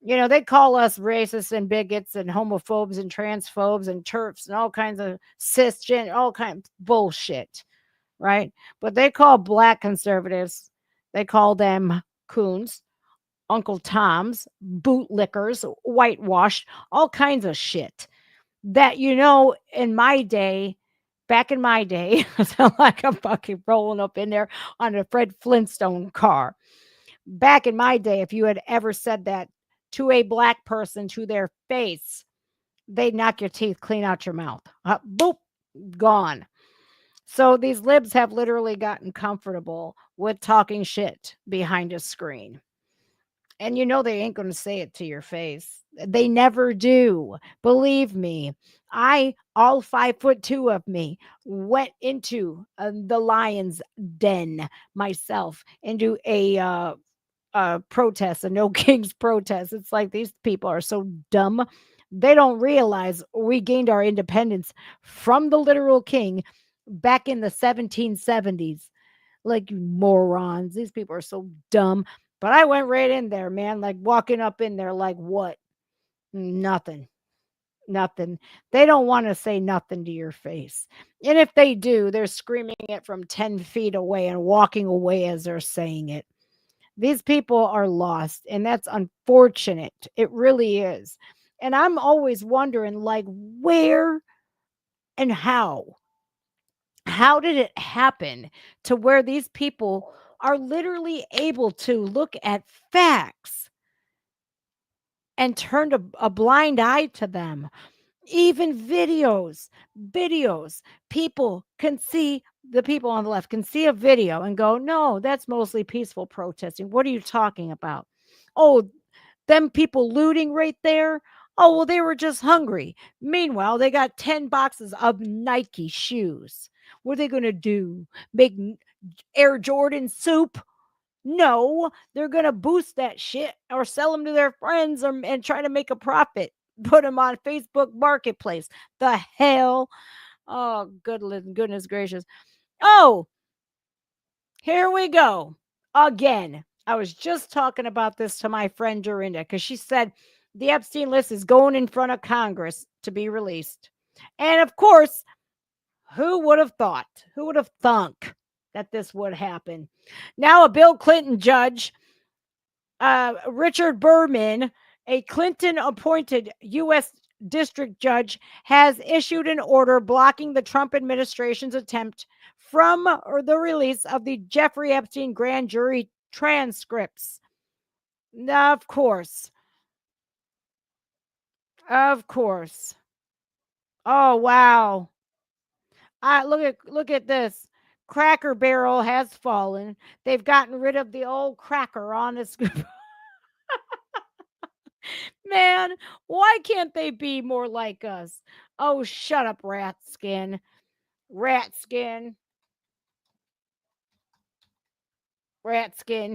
They call us racists and bigots and homophobes and transphobes and TERFs and all kinds of cisgender, all kinds of bullshit, right? But they call Black conservatives, they call them coons, Uncle Toms, bootlickers, whitewashed, all kinds of shit that, in my day, back in my day, I sound like I'm fucking rolling up in there on a Fred Flintstone car. Back in my day, if you had ever said that to a Black person to their face, they'd knock your teeth clean out your mouth. Boop, gone. So these libs have literally gotten comfortable with talking shit behind a screen. And they ain't going to say it to your face. They never do. Believe me. All 5'2" of me, went into the lion's den myself into a protest, a No Kings protest. It's like these people are so dumb. They don't realize we gained our independence from the literal king back in the 1770s. Like, you morons. These people are so dumb. But I went right in there, man, like walking up in there like what? Nothing. They don't want to say nothing to your face. And if they do, they're screaming it from 10 feet away and walking away as they're saying it. These people are lost, and that's unfortunate. It really is. And I'm always wondering, like, where and how how did it happen to where these people are literally able to look at facts and turn a blind eye to them? Even videos, people can see, the people on the left can see a video and go, no, that's mostly peaceful protesting. What are you talking about? Oh, them people looting right there. Oh, well, they were just hungry. Meanwhile, they got 10 boxes of Nike shoes. What are they going to do? Make Air Jordan soup? No, they're going to boost that shit or sell them to their friends and try to make a profit. Put them on Facebook Marketplace. The hell? Oh, goodness gracious. Oh, here we go. Again, I was just talking about this to my friend Dorinda because she said the Epstein list is going in front of Congress to be released. And of course, who would have thought? Who would have thunk that this would happen? Now, a Bill Clinton judge, Richard Berman, a Clinton-appointed U.S. district judge, has issued an order blocking the Trump administration's attempt from the release of the Jeffrey Epstein grand jury transcripts. Now, of course. Oh, wow. Look at this. Cracker Barrel has fallen. They've gotten rid of the old cracker on this. Man, why can't they be more like us? Oh, shut up, rat skin. Rat skin,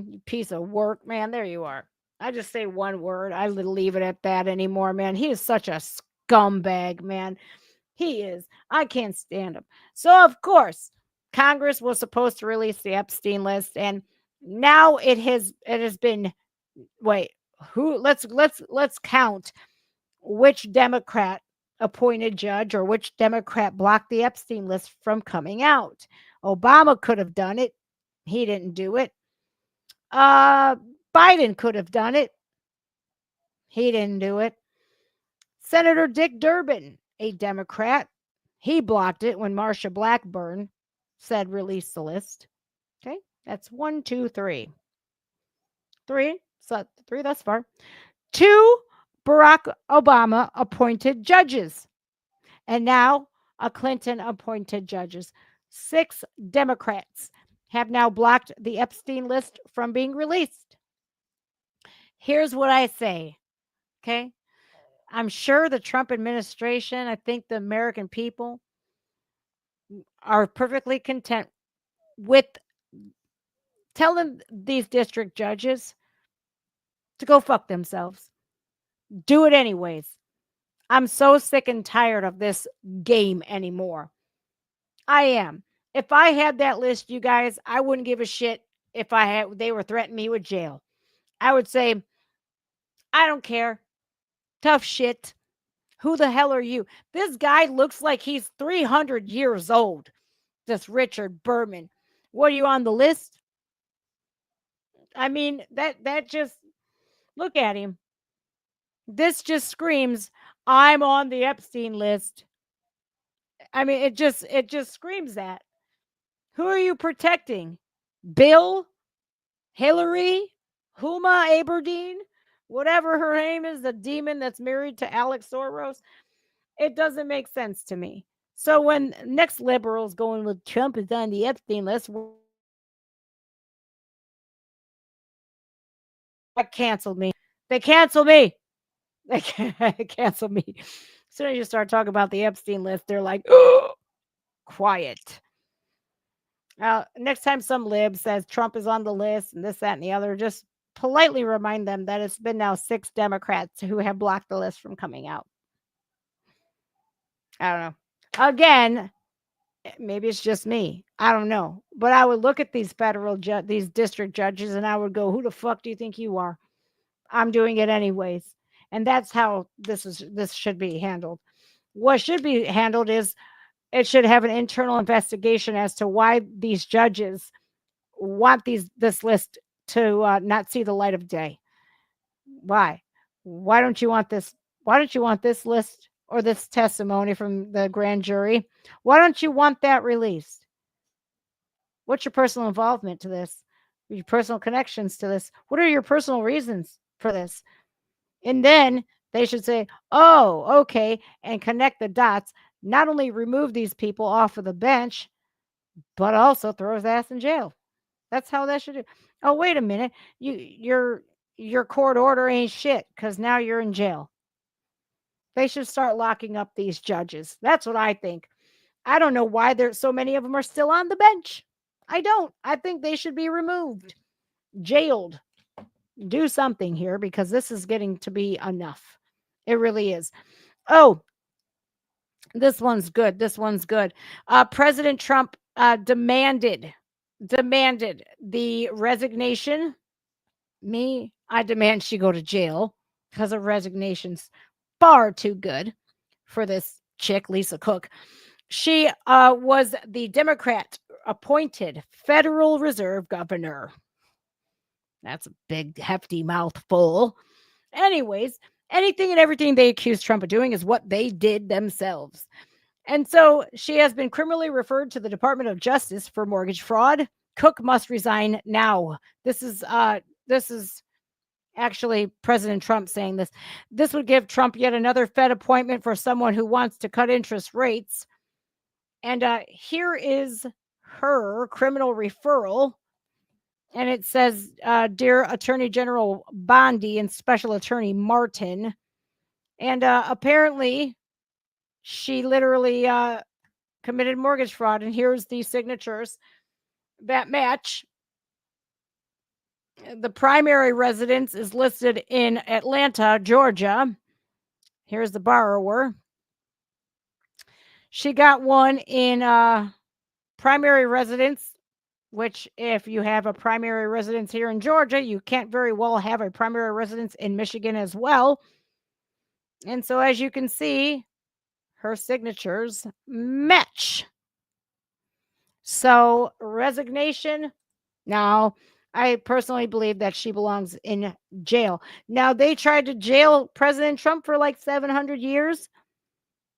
you piece of work, man. There you are. I just say one word. I leave it at that anymore, man. He is such a scumbag, man. He is. I can't stand him. So, of course, Congress was supposed to release the Epstein list, and now it has been. Wait, who? Let's count which Democrat appointed judge or which Democrat blocked the Epstein list from coming out. Obama could have done it. He didn't do it. Biden could have done it. He didn't do it. Senator Dick Durbin, a Democrat, he blocked it when Marsha Blackburn said release the list. Okay, that's 1, 2, 3. 3, so 3 thus far. 2 Barack Obama appointed judges, and now a Clinton appointed judges. 6 Democrats have now blocked the Epstein list from being released. Here's what I say, okay? I'm sure the Trump administration, I think the American people are perfectly content with telling these district judges to go fuck themselves. Do it anyways. I'm so sick and tired of this game anymore. I am. If I had that list, you guys, I wouldn't give a shit if they were threatening me with jail. I would say, I don't care. Tough shit. Who the hell are you? This guy looks like he's 300 years old. This Richard Berman. What are you on the list? I mean, that just, look at him. This just screams, I'm on the Epstein list. I mean, it just screams that. Who are you protecting? Bill? Hillary? Huma Aberdeen? Whatever her name is, the demon that's married to Alex Soros. It doesn't make sense to me. So when next liberals going with Trump is on the Epstein list, that canceled me. They canceled me. They canceled me. As soon as you start talking about the Epstein list, they're like, oh, quiet. Next time some lib says Trump is on the list and this, that, and the other, just politely remind them that it's been now 6 Democrats who have blocked the list from coming out. I don't know. Again, maybe it's just me. I don't know. But I would look at these these district judges and I would go, who the fuck do you think you are? I'm doing it anyways. And that's how this should be handled. What should be handled is it should have an internal investigation as to why these judges want this list to not see the light of day. Why? Why don't you want this? Why don't you want this list or this testimony from the grand jury? Why don't you want that released? What's your personal involvement to this? Your personal connections to this? What are your personal reasons for this? And then they should say, oh, okay, and connect the dots. Not only remove these people off of the bench, but also throw his ass in jail. That's how that should do. Oh, wait a minute. Your court order ain't shit because now you're in jail. They should start locking up these judges. That's what I think. I don't know why there's so many of them are still on the bench. I don't. I think they should be removed, jailed. Do something here because this is getting to be enough. It really is. Oh, this one's good. This one's good. President Trump demanded the resignation. I demand she go to jail because a resignation's far too good for this chick, Lisa Cook. She was the Democrat appointed Federal Reserve Governor. That's a big, hefty mouthful. Anyways, anything and everything they accuse Trump of doing is what they did themselves. And so she has been criminally referred to the Department of Justice for mortgage fraud. Cook must resign now. This is actually President Trump saying this. This would give Trump yet another Fed appointment for someone who wants to cut interest rates. And here is her criminal referral. And it says, Dear Attorney General Bondi and Special Attorney Martin. And apparently she literally committed mortgage fraud. And here's the signatures that match. The primary residence is listed in Atlanta, Georgia. Here's the borrower. She got one in primary residence, which if you have a primary residence here in Georgia, you can't very well have a primary residence in Michigan as well. And so as you can see, her signatures match. So resignation. Now, I personally believe that she belongs in jail. Now, they tried to jail President Trump for like 700 years,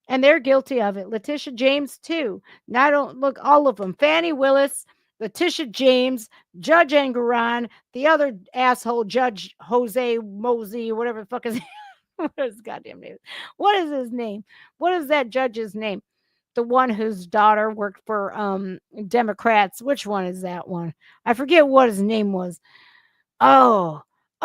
and they're guilty of it. Letitia James, too. Now, look, all of them. Fannie Willis, Letitia James, Judge Engoron, the other asshole, Judge Jose Mosey, whatever the fuck is what is his goddamn name? What is his name? What is that judge's name? The one whose daughter worked for Democrats. Which one is that one? I forget what his name was. Oh,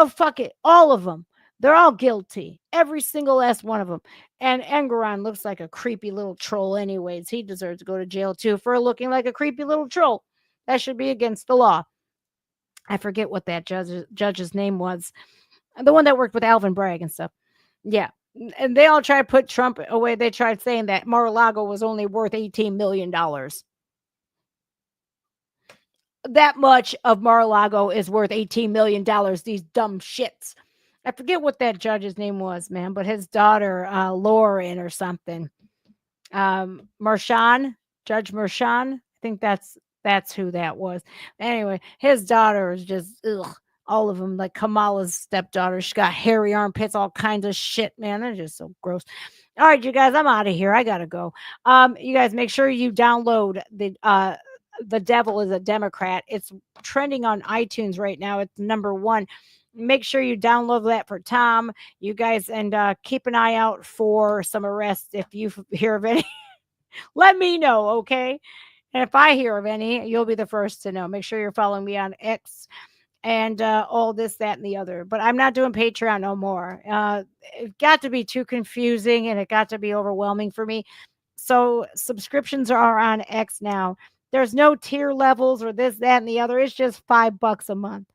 fuck it. All of them. They're all guilty. Every single last one of them. And Engoron looks like a creepy little troll anyways. He deserves to go to jail too for looking like a creepy little troll. That should be against the law. I forget what that judge's name was. The one that worked with Alvin Bragg and stuff. Yeah. And they all try to put Trump away. They tried saying that Mar-a-Lago was only worth $18 million. That much of Mar-a-Lago is worth $18 million. These dumb shits. I forget what that judge's name was, man, but his daughter, Lauren or something. Mershon, Judge Mershon. I think that's who that was. Anyway, his daughter is just, ugh. All of them, like Kamala's stepdaughter. She's got hairy armpits, all kinds of shit, man. They're just so gross. All right, you guys, I'm out of here. I gotta go. You guys, make sure you download The Devil is a Democrat. It's trending on iTunes right now. It's #1. Make sure you download that for Tom, you guys, and keep an eye out for some arrests if you hear of any. Let me know, okay? And if I hear of any, you'll be the first to know. Make sure you're following me on X. And all this, that, and the other. But I'm not doing Patreon no more. It got to be too confusing and it got to be overwhelming for me. So subscriptions are on X now. There's no tier levels or this, that, and the other. It's just $5 a month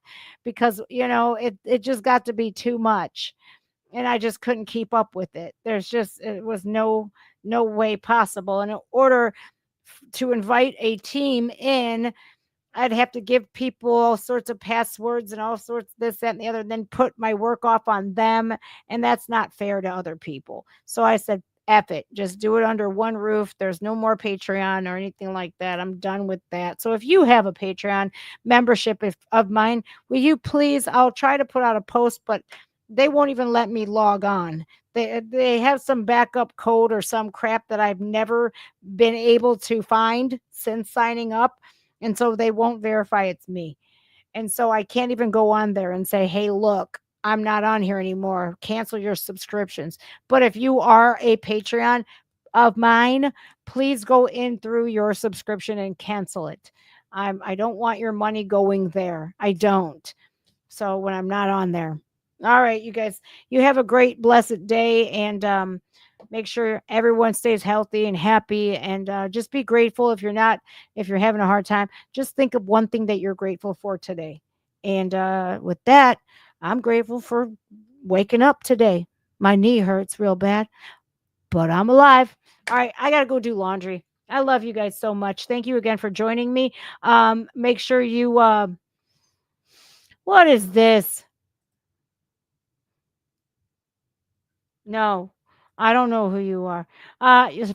because, it just got to be too much. And I just couldn't keep up with it. It was no way possible. And in order to invite a team in, I'd have to give people all sorts of passwords and all sorts of this, that, and the other, and then put my work off on them. And that's not fair to other people. So I said, F it. Just do it under one roof. There's no more Patreon or anything like that. I'm done with that. So if you have a Patreon membership of mine, will you please, I'll try to put out a post, but they won't even let me log on. They have some backup code or some crap that I've never been able to find since signing up. And so they won't verify it's me. And so I can't even go on there and say, hey, look, I'm not on here anymore. Cancel your subscriptions. But if you are a Patreon of mine, please go in through your subscription and cancel it. I don't want your money going there. I don't. So when I'm not on there. All right, you guys, you have a great, blessed day, and make sure everyone stays healthy and happy, and just be grateful. If you're having a hard time, just think of one thing that you're grateful for today. And with that, I'm grateful for waking up today. My knee hurts real bad, but I'm alive. All right, I got to go do laundry. I love you guys so much. Thank you again for joining me. Make sure you, what is this? No, I don't know who you are.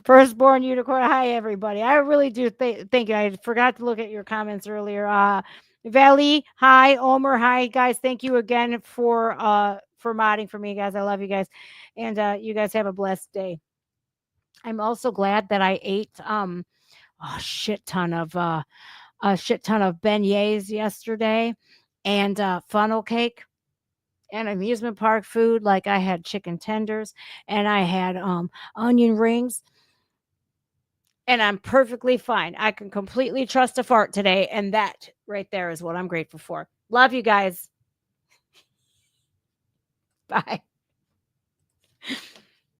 Firstborn unicorn. Hi, everybody. I really do thank you. I forgot to look at your comments earlier. Valley, hi. Omer, hi, guys. Thank you again for modding for me, guys. I love you guys, and you guys have a blessed day. I'm also glad that I ate a shit ton of beignets yesterday, and funnel cake. And amusement park food, like I had chicken tenders and I had onion rings, and I'm perfectly fine. I can completely trust a fart today, and that right there is what I'm grateful for. Love you guys. Bye.